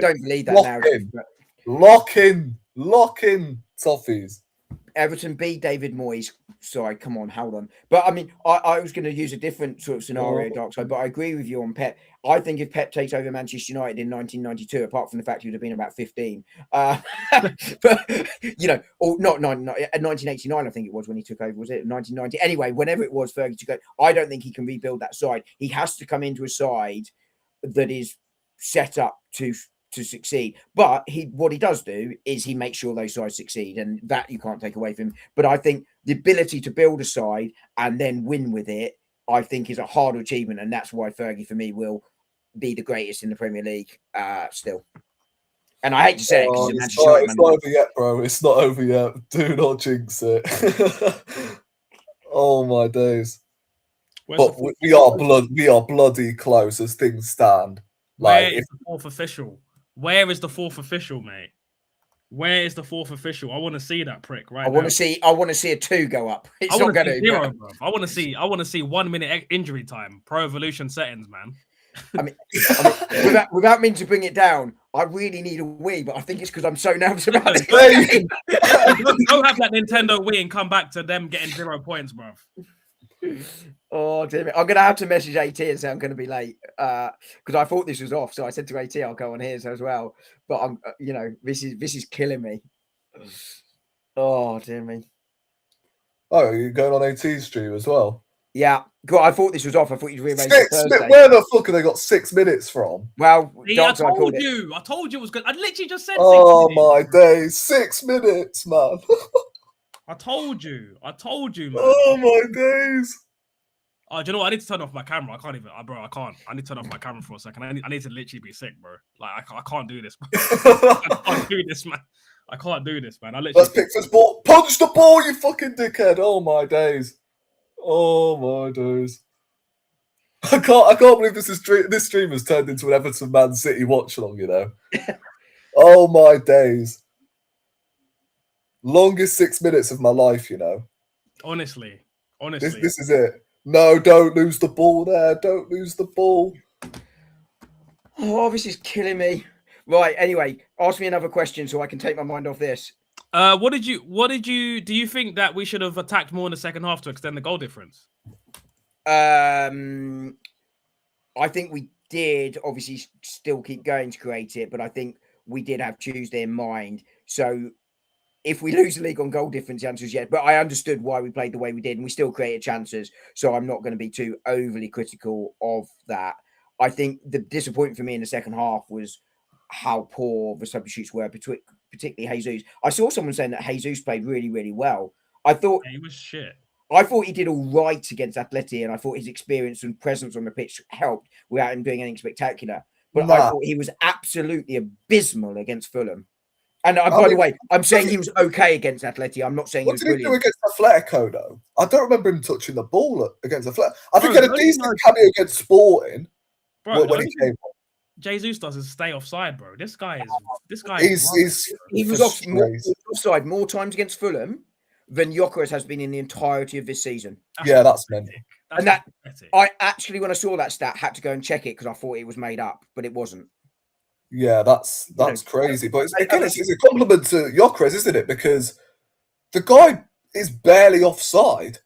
don't believe that narrative. Lock in, Toffees. Everton beat David Moyes. Sorry, come on, hold on. But I mean, I was going to use a different sort of scenario, Darkside, but I agree with you on Pep. I think if Pep takes over Manchester United in 1992, apart from the fact he would have been about 15, but or not 1989, I think it was when he took over. Was it 1990? Anyway, whenever it was, Fergie took over. I don't think he can rebuild that side. He has to come into a side that is set up to succeed. But what he does do is he makes sure those sides succeed, and that you can't take away from him. But I think the ability to build a side and then win with it, I think, is a harder achievement, and that's why Fergie for me will be the greatest in the Premier League still. And I hate to say it because it's not over yet, bro. It's not over yet. Do not jinx it. Oh my days. But we are bloody close as things stand. Where is the fourth official? Where is the fourth official, mate? Where is the fourth official? I want to see that prick right now. I want to see a 2 go up. It's not going to be 0, bro. I want to see 1 minute injury time. Pro Evolution settings, man. I mean, without meaning to bring it down, I really need a Wii, but I think it's because I'm so nervous about it. Don't have that Nintendo Wii and come back to them getting 0 points, bro. Oh, damn it. I'm going to have to message AT and say I'm going to be late because I thought this was off. So I said to AT, I'll go on here as well. But I'm, this is killing me. Oh, dear me. Oh, you're going on AT's stream as well? Yeah. God, I thought this was off. I thought you'd rearrange it Thursday. Where the fuck have they got 6 minutes from? Well, I told you it was good. I literally just said 6 minutes. Oh, my days. 6 minutes, man. I told you, man. Oh my days! Oh, do you know what? I need to turn off my camera. I can't even, bro. I can't. I need to turn off my camera for a second. I need to literally be sick, bro. Like I can't do this. I can't do this, man. I can't do this, man. Let's pick this ball. Punch the ball, you fucking dickhead! Oh my days! Oh my days! I can't believe this stream has turned into an Everton Man City watch along. Oh my days! Longest 6 minutes of my life, Honestly. This is it. No, don't lose the ball there. Don't lose the ball. Oh, this is killing me. Right, anyway, ask me another question so I can take my mind off this. Do you think that we should have attacked more in the second half to extend the goal difference? I think we did obviously still keep going to create it, but I think we did have Tuesday in mind. So if we lose the league on goal difference, the answer is yes. But I understood why we played the way we did, and we still created chances. So I'm not going to be too overly critical of that. I think the disappointment for me in the second half was how poor the substitutes were, particularly Jesus. I saw someone saying that Jesus played really, really well. I thought he was shit. I thought he did all right against Atleti, and I thought his experience and presence on the pitch helped without him doing anything spectacular. But I thought he was absolutely abysmal against Fulham. And by the way, I'm saying he was okay against Atleti. I'm not saying he was brilliant. What did he do against Atletico, though? I don't remember him touching the ball against Atletico. I think he had a decent cameo against Sporting when he came on. Jesus doesn't stay offside, bro. This guy he was offside more times against Fulham than Gyökeres has been in the entirety of this season. That's meant. I actually, when I saw that stat, had to go and check it because I thought it was made up, but it wasn't. Yeah, that's crazy. But it's a compliment to Gyökeres, isn't it? Because the guy is barely offside.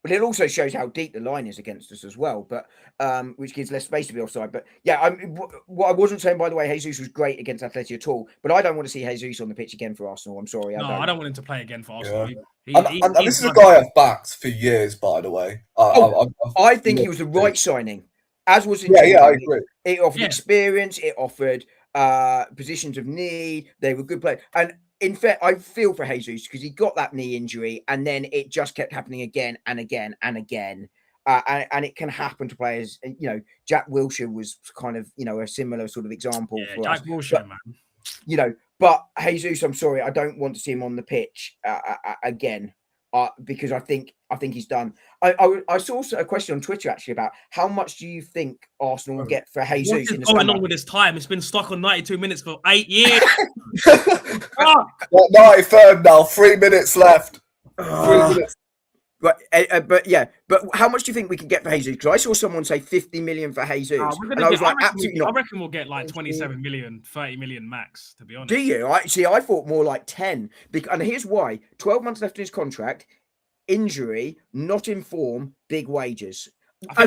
But it also shows how deep the line is against us as well, but which gives less space to be offside. But yeah, what I wasn't saying, by the way, Jesus was great against Atleti at all, but I don't want to see Jesus on the pitch again for Arsenal. I'm sorry. I don't want him to play again for Arsenal. Yeah. And this is a guy I've backed for years, by the way. I think he was the right signing, as was I agree. It offered experience, it offered positions of need. They were good players. And in fact, I feel for Jesus because he got that knee injury and then it just kept happening again and again and again. And it can happen to players. Jack Wilshere was kind of, a similar sort of example for Jack us. Wilshere, man. But Jesus, I'm sorry, I don't want to see him on the pitch again. because I think he's done. I saw a question on Twitter actually about how much do you think Arsenal will get for What Jesus is in the going summer? on with this time? It's been stuck on 92 minutes for 8 years. 93rd now, 3 minutes left. 3 minutes. But how much do you think we could get for Jesus? Because I saw someone say 50 million for Jesus, and I was like, absolutely not. I reckon we'll get like 27 million, 30 million max. To be honest, Do you? I thought more like 10. And here's why: 12 months left in his contract, injury, not in form, big wages. I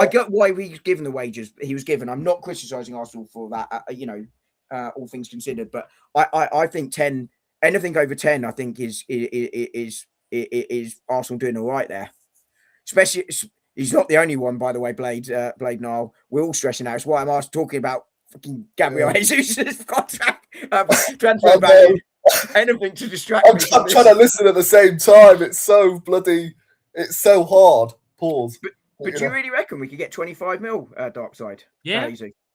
get why he's given the wages he was given. I'm not criticising Arsenal for that, all things considered. But I think 10, anything over 10, I think is Arsenal doing all right there. Especially, he's not the only one, by the way. Blade Nile. We're all stressing out. It's why I'm talking about fucking Gabriel Jesus' contract, transfer value, anything to distract me. I'm trying to listen at the same time. It's so hard. Pause. But do you really reckon we could get 25 mil dark side? Yeah.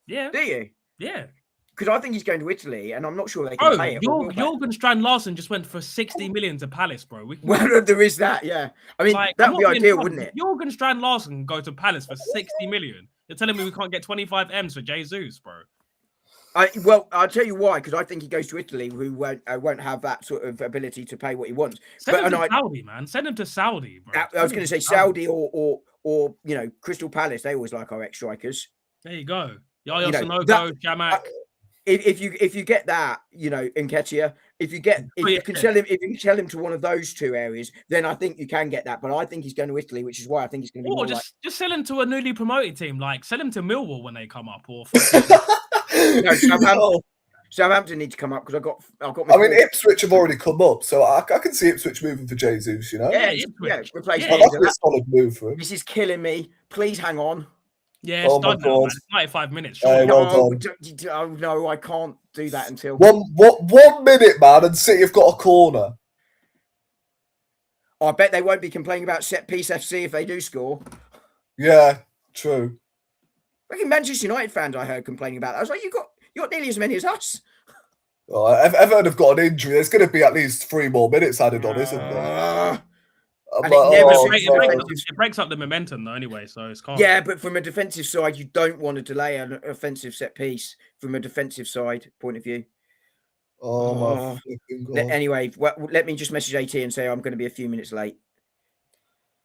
Yeah. Do you? Yeah. Because I think he's going to Italy, and I'm not sure they can pay it. Jurgen Strand-Larsen just went for 60 million to Palace, bro. Well, there is that, yeah. I mean, that would be ideal, wouldn't it? Jurgen Strand-Larsen can go to Palace for 60 million. You're telling me we can't get 25 M's for Jesus, bro? Well, I'll tell you why. Because I think he goes to Italy, who won't have that sort of ability to pay what he wants. Send him to Saudi, man. Send him to Saudi, bro. I was going to say Saudi or Crystal Palace. They always like our ex-strikers. There you go. Yaya Sanogo, Jamak. If you get that, Nketiah, if you can sell him to one of those two areas, then I think you can get that. But I think he's going to Italy, which is why I think he's going to be just sell him to a newly promoted team, like sell him to Millwall when they come up, or Southampton need to come up because I've got. I mean, Ipswich have already come up, so I can see Ipswich moving for Jesus. Yeah, replace. That's a solid move for him. This is killing me. Please hang on. Yeah, it's done now, man. It's 95 minutes. Sure. No, I can't do that until 1 minute, man, and City have got a corner. I bet they won't be complaining about set piece FC if they do score. Yeah, true. I think Manchester United fans I heard complaining about that. I was like, you got nearly as many as us. Oh, Everton have got an injury. There's going to be at least 3 more minutes added on, isn't there? It breaks up the momentum though anyway, so it's calm. Yeah, but from a defensive side, you don't want to delay an offensive set piece from a defensive side point of view. Oh my flipping God. Anyway, let me just message AT and say I'm going to be a few minutes late.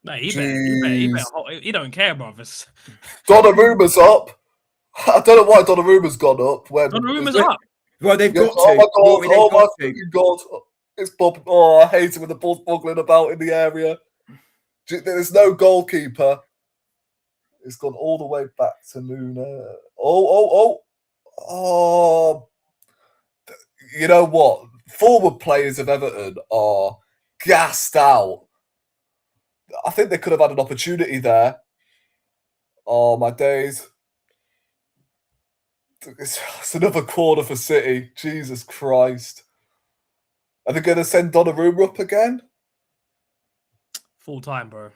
No, he don't care, brothers. Donnarumma's up. I don't know why Donnarumma's gone up. Donnarumma's up. Well, they've got to. Oh my fucking God. It's Bob. Oh, I hate it when the ball's boggling about in the area. There's no goalkeeper. It's gone all the way back to Luna. Oh. You know what? Forward players of Everton are gassed out. I think they could have had an opportunity there. Oh, my days. It's another corner for City. Jesus Christ. Are they going to send Donnarumma up again? Full time, bro.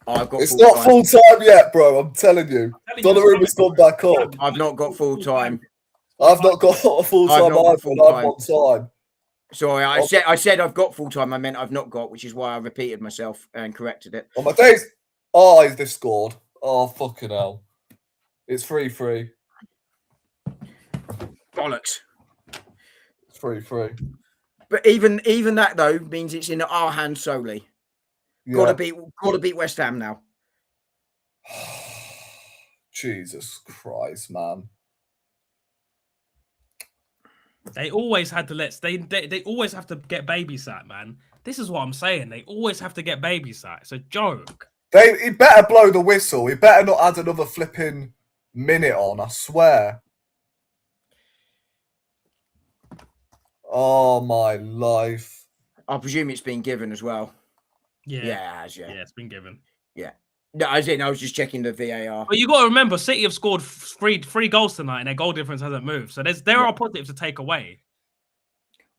It's not full time yet, bro. I'm telling you. Donnarumma's gone back up. I've not got full time. I've not got a full time. I've got time. Sorry, I said I've got full time. I meant I've not got, which is why I repeated myself and corrected it. On my days. Oh, they've scored. Oh, fucking hell. It's 3-3. Bollocks. 3-3. But even that though means it's in our hands solely. Yeah. Gotta beat West Ham now. Jesus Christ, man. They always had to they always have to get babysat, man. This is what I'm saying. They always have to get babysat. It's a joke. He better blow the whistle. He better not add another flipping minute on, I swear. Oh, my life. I presume it's been given as well. Yeah. Yeah, it's been given. Yeah. No, I was just checking the VAR. But you got to remember, City have scored three goals tonight, and their goal difference hasn't moved. So there are positives to take away.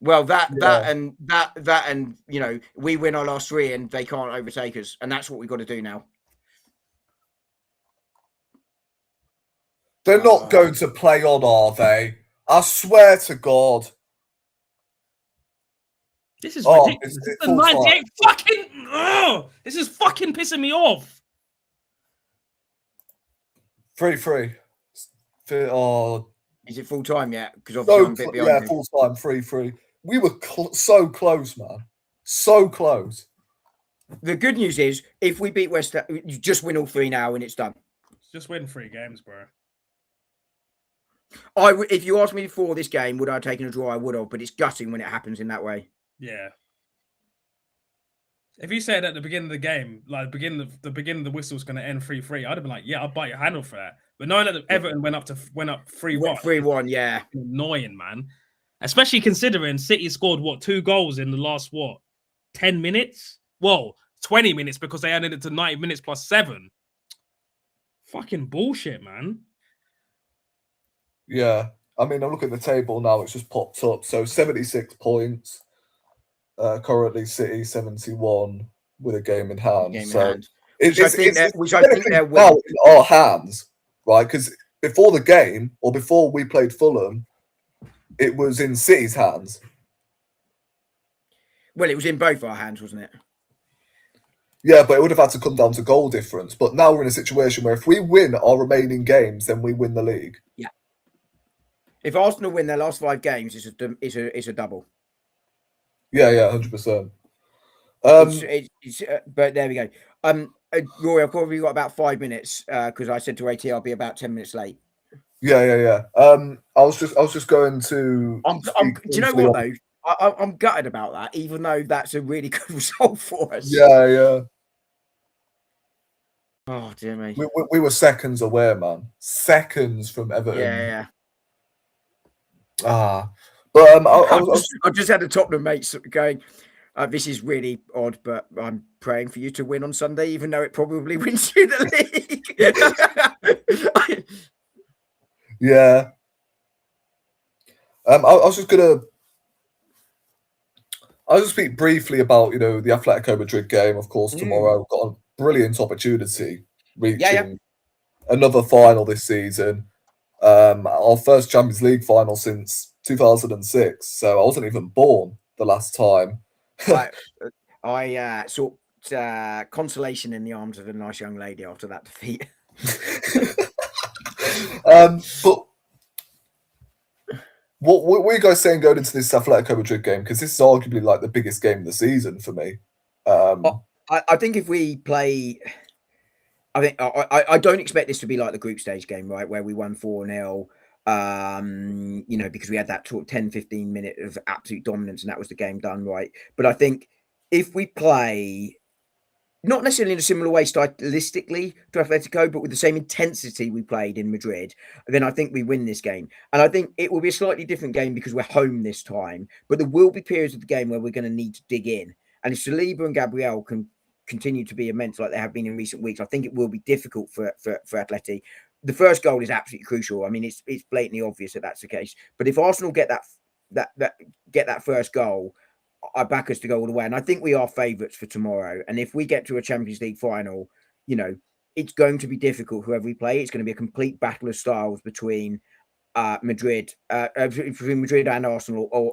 Well, that and we win our last 3, and they can't overtake us, and that's what we've got to do now. They're not going to play on, are they? I swear to God. This is Oh, ridiculous. it's This is the full 98 fucking. Oh, this is fucking pissing me off. 3-3. Oh, Is it full time yet? Because obviously I'm a bit behind. yeah, full time 3-3. We were so close, man. So close. The good news is, if we beat West Ham, you just win all 3 now and it's done. Just win 3 games, bro. If you asked me before this game, would I have taken a draw? I would have, but it's gutting when it happens in that way. Yeah. If you said at the beginning of the game, like the beginning of the whistle's going to end 3-3, I'd have been like, yeah, I'll bite your hand off for that. But knowing that Everton went up 3-1, 3-1, yeah, annoying, man. Especially considering City scored 2 goals in the last 10 minutes? Well, 20 minutes because they added it to 90 minutes plus 7. Fucking bullshit, man. Yeah. I mean, I'm looking at the table now. It's just popped up. So 76 points. Currently, City 71 with a game in hand. Which I think they're well in our hands, right? Because before the game or before we played Fulham, it was in City's hands. Well, it was in both our hands, wasn't it? Yeah, but it would have had to come down to goal difference. But now we're in a situation where if we win our remaining games, then we win the league. Yeah. If Arsenal win their last 5 games, it's a double. Yeah, 100%. But there we go. Rory, I've probably got about 5 minutes because I said to AT I'll be about 10 minutes late. Yeah. I was just going to. Do you know what though? I'm gutted about that, even though that's a really good result for us. Yeah. Oh dear me. We were seconds away, man. Seconds from Everton. Yeah. But I just had a Tottenham mates going, this is really odd, but I'm praying for you to win on Sunday, even though it probably wins you the league. Yeah. I'll just speak briefly about, the Atletico Madrid game, of course, tomorrow. We've got a brilliant opportunity reaching another final this season. Our first Champions League final since 2006. So I wasn't even born the last time. I sought consolation in the arms of a nice young lady after that defeat. But what were you guys saying going into this Atletico Madrid game? Because this is arguably like the biggest game of the season for me. I think if we play, I don't expect this to be like the group stage game, right, where we won 4-0. Because we had that 10-15 minute of absolute dominance and that was the game done, right? But I think if we play not necessarily in a similar way stylistically to Atletico, but with the same intensity we played in Madrid, then I think we win this game. And I think it will be a slightly different game because we're home this time, but there will be periods of the game where we're going to need to dig in. And if Saliba and Gabriel can continue to be immense like they have been in recent weeks, I think it will be difficult for Atleti. The first goal is absolutely crucial. I mean, it's blatantly obvious that that's the case. But if Arsenal get that first goal, I back us to go all the way. And I think we are favourites for tomorrow. And if we get to a Champions League final, it's going to be difficult whoever we play. It's going to be a complete battle of styles between Madrid and Arsenal, or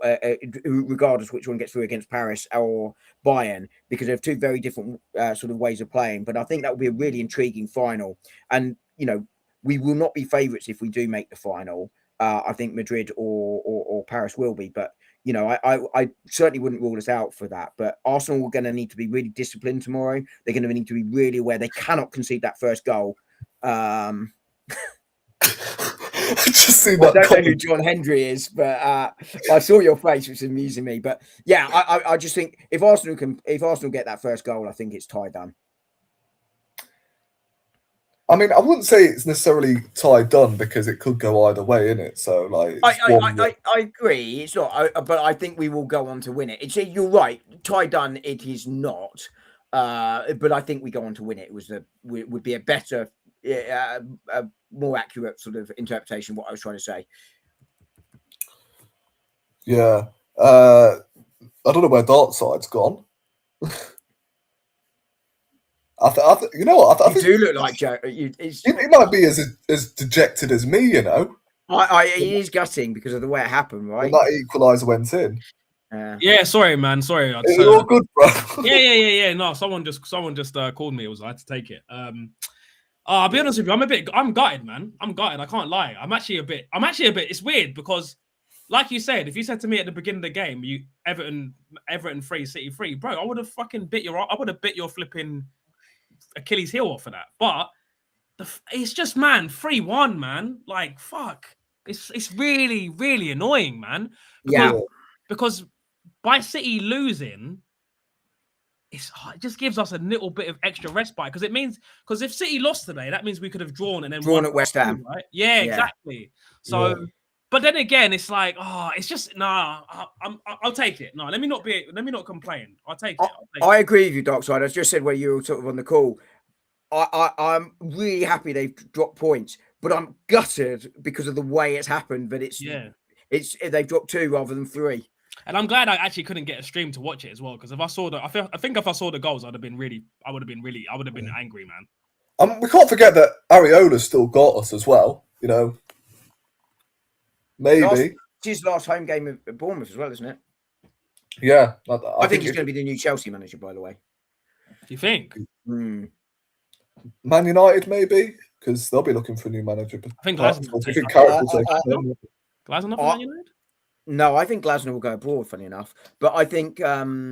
regardless which one gets through against Paris or Bayern, because they're 2 very different sort of ways of playing. But I think that will be a really intriguing final. And, we will not be favourites if we do make the final. I think Madrid or Paris will be, but I certainly wouldn't rule us out for that. But Arsenal are going to need to be really disciplined tomorrow. They're going to need to be really aware they cannot concede that first goal. I just see I don't know who John Hendry is, but I saw your face, which is amusing me. But yeah, I just think if Arsenal get that first goal, I think it's tie done. I mean, I wouldn't say it's necessarily tie done because it could go either way, innit? So, like, I agree. It's not, but I think we will go on to win it. You're right. Tie done. It is not. But I think we go on to win it. Would be a better, a more accurate sort of interpretation of what I was trying to say. Yeah. I don't know where Darkside's gone. You know what? I think do look like Joe. He might be as dejected as me, It is gutting because of the way it happened, right? When that equaliser went in. Yeah, sorry, man. Sorry. It's all good, bro. Yeah. No, someone just called me. I had to take it. I'll be honest with you. I'm gutted, man. I'm gutted. I can't lie. I'm actually a bit. It's weird because, like you said, if you said to me at the beginning of the game, Everton 3, City 3, bro, I would have fucking bit your flipping Achilles heel off of that. But it's just, man, 3-1, man. Like, fuck. It's really, really annoying, man. Because by City losing, it just gives us a little bit of extra respite because if City lost today, that means we could have drawn and then Drawn won at West Ham, right? Yeah, exactly. So, but then again, it's like, it's just I'll take it. No, let me not complain. I'll take it. I agree with you, Dockside. I just said where you were sort of on the call. I'm really happy they've dropped points, but I'm gutted because of the way it's happened. But it's they've dropped 2 rather than 3. And I'm glad I actually couldn't get a stream to watch it as well, because if I saw if I saw the goals, I would have been angry, man. We can't forget that Areola's still got us as well. You know, maybe it's his last home game at Bournemouth as well, isn't it? Yeah, I think he's going to be the new Chelsea manager, by the way. Do you think? Man United, maybe, because they'll be looking for a new manager. I think Glasner for Man United? No, I think Glasner will go abroad. Funny enough, but I think I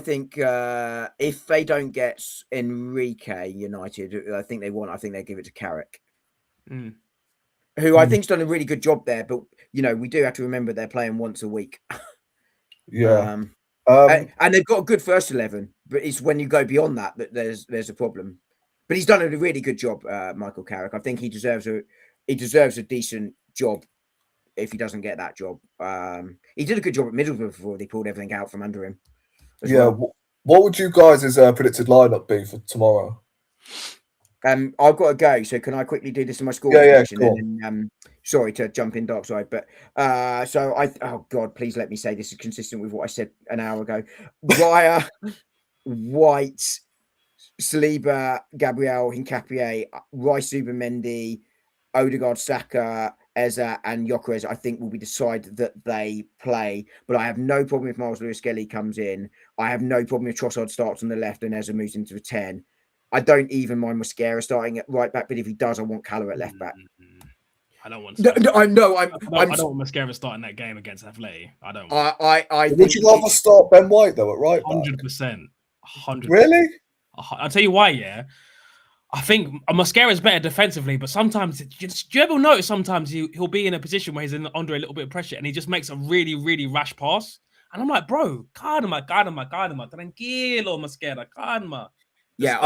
think if they don't get Enrique United, I think they give it to Carrick, who I think's done a really good job there. But we do have to remember they're playing once a week. Yeah, and they've got a good first 11, but it's when you go beyond that there's a problem. But he's done a really good job, Michael Carrick. I think he deserves a decent job. If he doesn't get that job, he did a good job at Middlesbrough before they pulled everything out from under him. Well. What would you guys' predicted lineup be for tomorrow? I've got to go, so can I quickly do this in my score prediction? Cool. And sorry to jump in, Darkside, but oh God, please let me say this is consistent with what I said an hour ago. Raya, White, Saliba, Gabriel, Hincapié, Rice, Zubimendi, Odegaard, Saka, Eza and Gyökeres, I think will be the side that they play. But I have no problem if Miles Lewis-Skelly comes in. I have no problem if Trossard starts on the left and Eza moves into a 10. I don't even mind Mosquera starting at right back, but if he does, I want Callum at left back. I don't want. I know. I don't want Mosquera starting that game against Atleti. I don't. Would you rather start Ben White though at right back? 100%. 100%. Really? I'll tell you why. Yeah. I think Mosquera is better defensively, but sometimes, do you ever notice sometimes he'll be in a position where he's under a little bit of pressure and he just makes a really, really rash pass? And I'm like, bro, calma, tranquilo, Mosquera, calma. Yeah,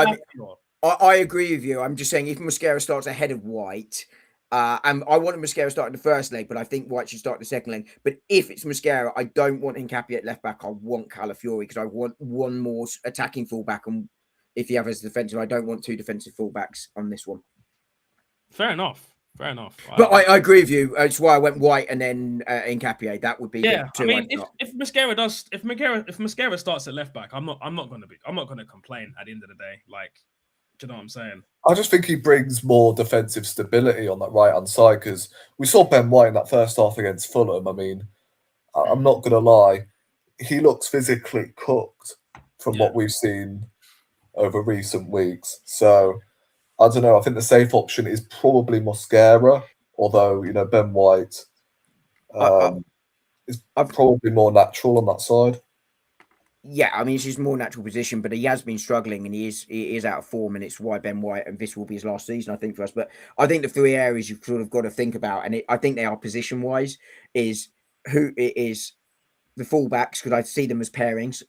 I agree with you. I'm just saying if Mosquera starts ahead of White, and I want Mosquera starting the first leg, but I think White should start the second leg. But if it's Mosquera, I don't want Hincapié at left back. I want Calafiori because I want one more attacking fullback and if he has defensive, I don't want 2 defensive fullbacks on this one. Fair enough. But I agree with you. It's why I went White and then Hincapié. That would be I mean, if Mosquera starts at left back, I'm not going to complain at the end of the day. Like, do you know what I'm saying? I just think he brings more defensive stability on that right hand side because we saw Ben White in that first half against Fulham. I mean, I'm not going to lie, he looks physically cooked from what we've seen over recent weeks. So I don't know. I think the safe option is probably Mosquera, although Ben White is probably more natural on that side. Yeah, I mean it's his more natural position, but he has been struggling and he is out of form, and it's why Ben White and this will be his last season, I think, for us. But I think the 3 areas you've sort of got to think about, and I think they are position wise, is who it is the fullbacks because I see them as pairings.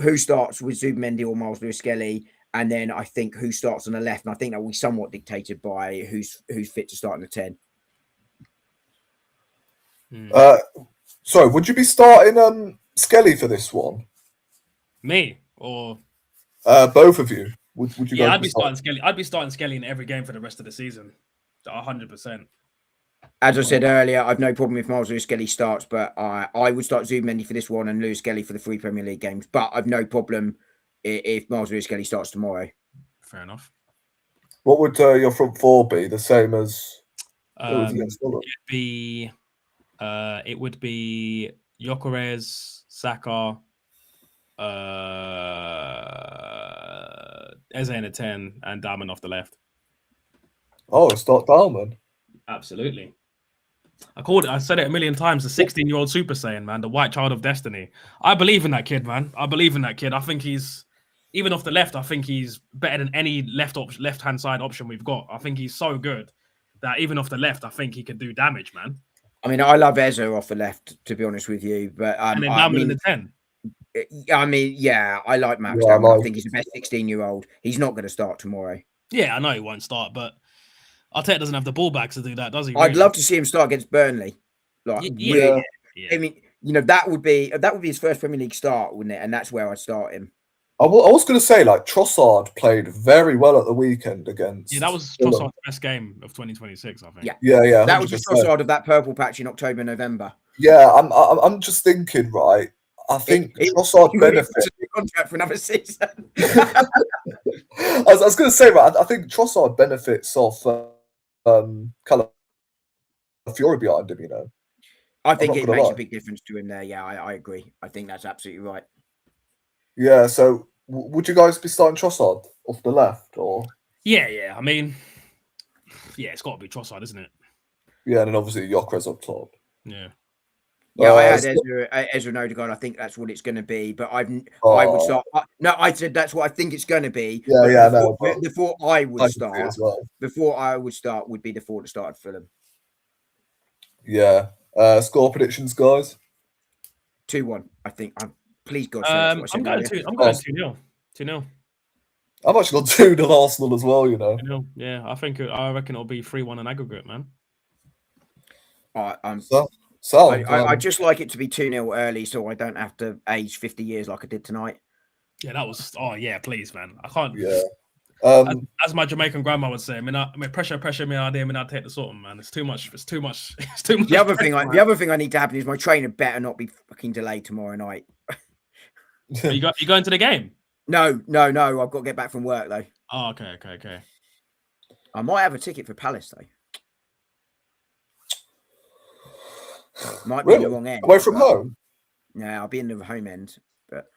Who starts with Zubimendi or Miles Lewis-Skelly, and then I think who starts on the left, and I think that will be somewhat dictated by who's fit to start in the 10. Sorry, would you be starting Skelly for this one? Me or both of you? Would you? Yeah, I'd be starting Skelly. I'd be starting Skelly in every game for the rest of the season. 100%. As I said earlier, I've no problem if Miles Lewis-Skelly starts, but I would start Zubimendi for this one and Lewis-Skelly for the 3 Premier League games. But I've no problem if Miles Lewis-Skelly starts tomorrow. Fair enough. What would your front 4 be? The same as it'd be It would be Gyökeres, Saka, Eze in a 10, and Diamond off the left. Oh, start Dalman. Absolutely. I said it a million times. The 16-year-old Super Saiyan, man, the white child of destiny. I believe in that kid, man. I believe in that kid. I think he's, even off the left, I think he's better than any left-hand side option we've got. I think he's so good that even off the left, I think he could do damage, man. I mean, I love Eze off the left, to be honest with you. But And then Diamond in the 10. I mean, yeah, I like Max Yeah, I Diamond. I like think he's the best 16-year-old. He's not going to start tomorrow. Yeah, I know he won't start, but Arteta doesn't have the ball back to do that, does he? I'd love to see him start against Burnley. Like, Yeah. I mean, you know, that would be his first Premier League start, wouldn't it? And that's where I'd start him. I was going to say, like, Trossard played very well at the weekend against. Yeah, that was Fulham. Trossard's best game of 2026, I think. Yeah. That was the 100%. Trossard of that purple patch in October, November. Yeah, I'm just thinking, right? I think Trossard benefits. Contract for another season. I was going to say, right? I think Trossard benefits off Calafiori behind him. You know, I think it makes lie. a big difference to him there. Yeah, I agree. I think that's absolutely right. Yeah. So, would you guys be starting Trossard off the left, or? Yeah. I mean, yeah, it's got to be Trossard, isn't it? Yeah, and then obviously Gyökeres up top. Yeah. Yeah, I had Ezra and Odegaard. I think that's what it's going to be. But I would start. I said that's what I think it's going to be. Yeah, before I would start, as well. Before I would start, would be the four that started Fulham. Yeah. Score predictions, guys. 2-1. I think. Please God. I'm going 2-0. 2-0. I've actually got 2-0 Arsenal as well. You know. 2-0. Yeah, I reckon it'll be 3-1 in aggregate, man. I just like it to be 2-0 early, so I don't have to age 50 years like I did tonight. Yeah, that was. Oh yeah, please, man. I can't. Yeah. As my Jamaican grandma would say, I mean, pressure, me idea, I take the sort of, man. It's too much. It's too much. The other thing I need to happen is my trainer better not be fucking delayed tomorrow night. You going to the game? No. I've got to get back from work though. Oh, okay. I might have a ticket for Palace though. Might be in the wrong end. Away from home? Yeah, I'll be in the home end. But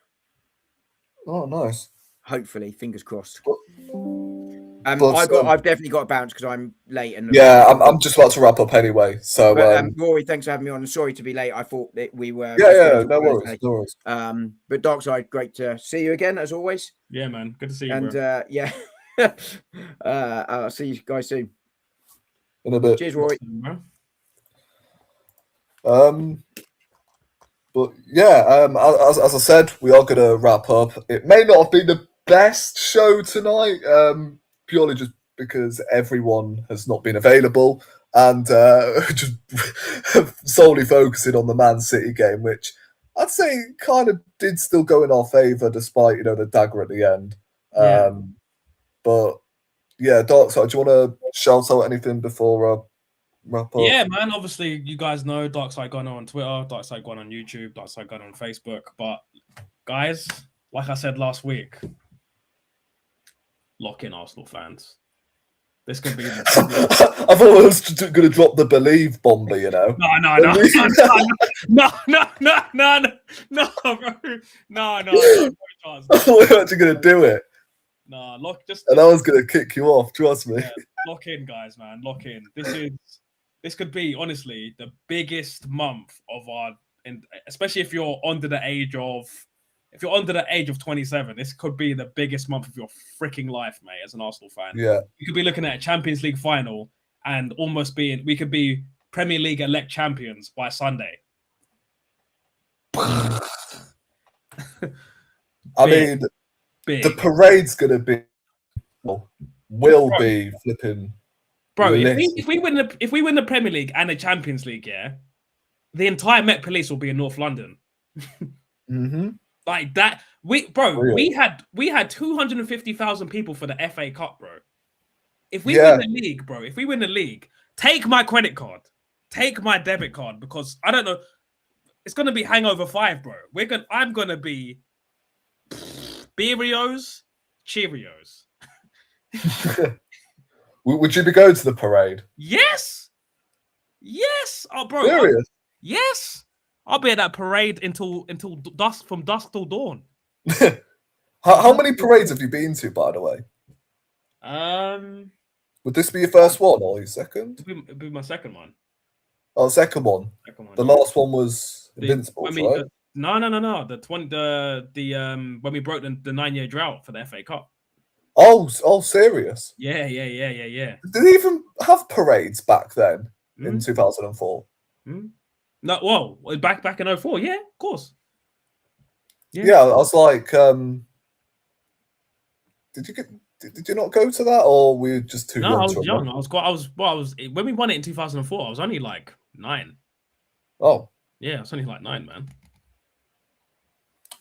oh, nice. Hopefully, fingers crossed. I've definitely got to bounce because I'm late. And yeah, I'm just about to wrap up anyway. So, Rory, thanks for having me on. Sorry to be late. I thought that we were. Yeah, no worries. But Darkside, great to see you again as always. Yeah, man, good to see you. And yeah, I'll see you guys soon. In a bit. Cheers, Rory. But yeah, as I said, we are going to wrap up. It may not have been the best show tonight, purely just because everyone has not been available and just solely focusing on the Man City game, which I'd say kind of did still go in our favour despite, the dagger at the end. Yeah. But yeah, Darkside, do you want to shout out anything before wrap up? Yeah, man. Obviously, you guys know Darkside Gunner on Twitter, Darkside Gunner on YouTube, Darkside Gunner on Facebook. But guys, like I said last week, lock in Arsenal fans. This could be. I thought I was going to drop the believe bomber, No, bro. No. I thought we were actually going to do it. No, and I was going to kick you off. Trust me. Yeah, lock in, guys, man. Lock in. This could be honestly the biggest month of especially if you're under the age of 27. This could be the biggest month of your freaking life, mate. As an Arsenal fan, yeah, you could be looking at a Champions League final and we could be Premier League elect champions by Sunday. I mean, the parade's gonna be be flipping. Bro, if we win the Premier League and the Champions League, yeah, the entire Met Police will be in North London. Mm-hmm. Like that, we had 250,000 people for the FA Cup, bro. If we win the league, take my credit card, take my debit card, because I don't know, it's gonna be Hangover 5, bro. I'm gonna be Cheerios. Would you be going to the parade? Yes. Oh, bro. Serious? Yes, I'll be at that parade until dusk, from dusk till dawn. How many parades have you been to, by the way? Would this be your first one or your second? It'd be my second one. Oh, second one. The yeah. last one was Invincibles, right? No. When we broke the 9-year drought for the FA Cup. Oh, serious? Yeah. Did they even have parades back then in 2004? No, well, back in 04, yeah, of course. Yeah, I was like, did you not go to that, or were you just too young? No, I was young. I was when we won it in 2004. I was only like 9. Oh, yeah, I was only like 9, man.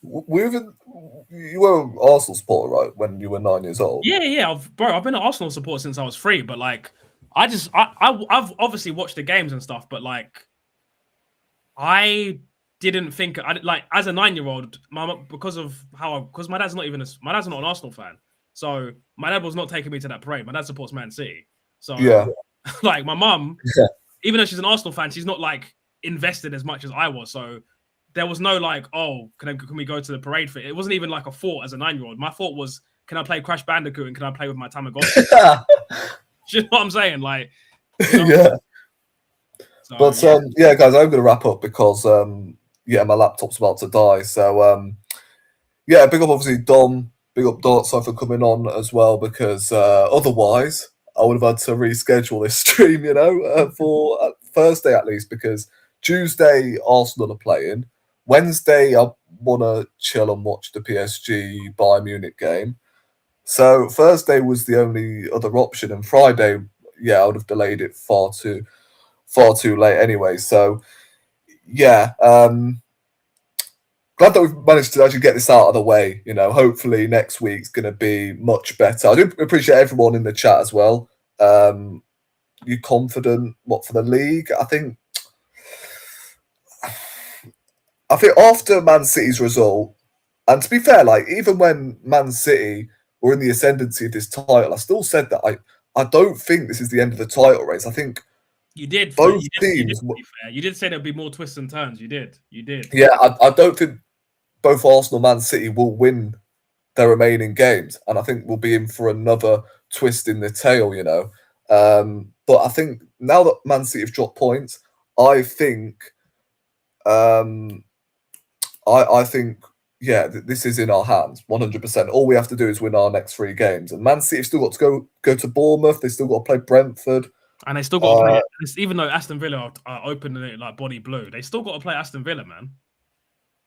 You were an Arsenal supporter, right, when you were 9 years old? Yeah. I've been an Arsenal supporter since I was 3. But like, I've obviously watched the games and stuff. But like, I didn't think as a 9-year-old, because my dad's not an Arsenal fan. So my dad was not taking me to that parade. My dad supports Man City. So yeah, like my mum, even though she's an Arsenal fan, she's not like invested as much as I was. So there was no like, oh, can we go to the parade for it? It wasn't even like a thought as a 9-year-old. My thought was, can I play Crash Bandicoot and can I play with my Tamagotchi? You know what I'm saying? Like, yeah. So, but yeah, guys, I'm going to wrap up because my laptop's about to die. So yeah, big up obviously Dom. Big up Dartside for coming on as well, because otherwise I would have had to reschedule this stream, for Thursday at least, because Tuesday Arsenal are playing. Wednesday I want to chill and watch the PSG Bayern Munich game. So Thursday was the only other option, and Friday, I would have delayed it far too late anyway. So yeah. Glad that we've managed to actually get this out of the way. Hopefully next week's going to be much better. I do appreciate everyone in the chat as well. You confident for the league? I think after Man City's result, and to be fair, like even when Man City were in the ascendancy of this title, I still said that I don't think this is the end of the title race. I think you did. Both teams. You did say there'd be more twists and turns. You did. Yeah, I don't think both Arsenal and Man City will win their remaining games, and I think we'll be in for another twist in the tail, But I think now that Man City have dropped points, I think, this is in our hands, 100%. All we have to do is win our next 3 games, and Man City have still got to go to Bournemouth. They still got to play Brentford, and they still got to play. Even though Aston Villa are opening it like body blue, they still got to play Aston Villa, man.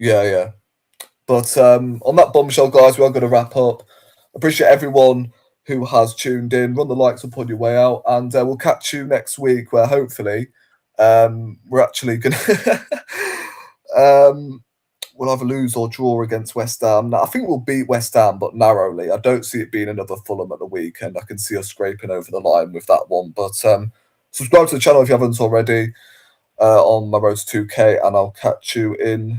Yeah. But on that bombshell, guys, we are going to wrap up. Appreciate everyone who has tuned in. Run the likes up on your way out, and we'll catch you next week, where hopefully we're actually going to we'll either lose or draw against West Ham. Now, I think we'll beat West Ham, but narrowly. I don't see it being another Fulham at the weekend. I can see us scraping over the line with that one. But subscribe to the channel if you haven't already on my road to 2K, and I'll catch you in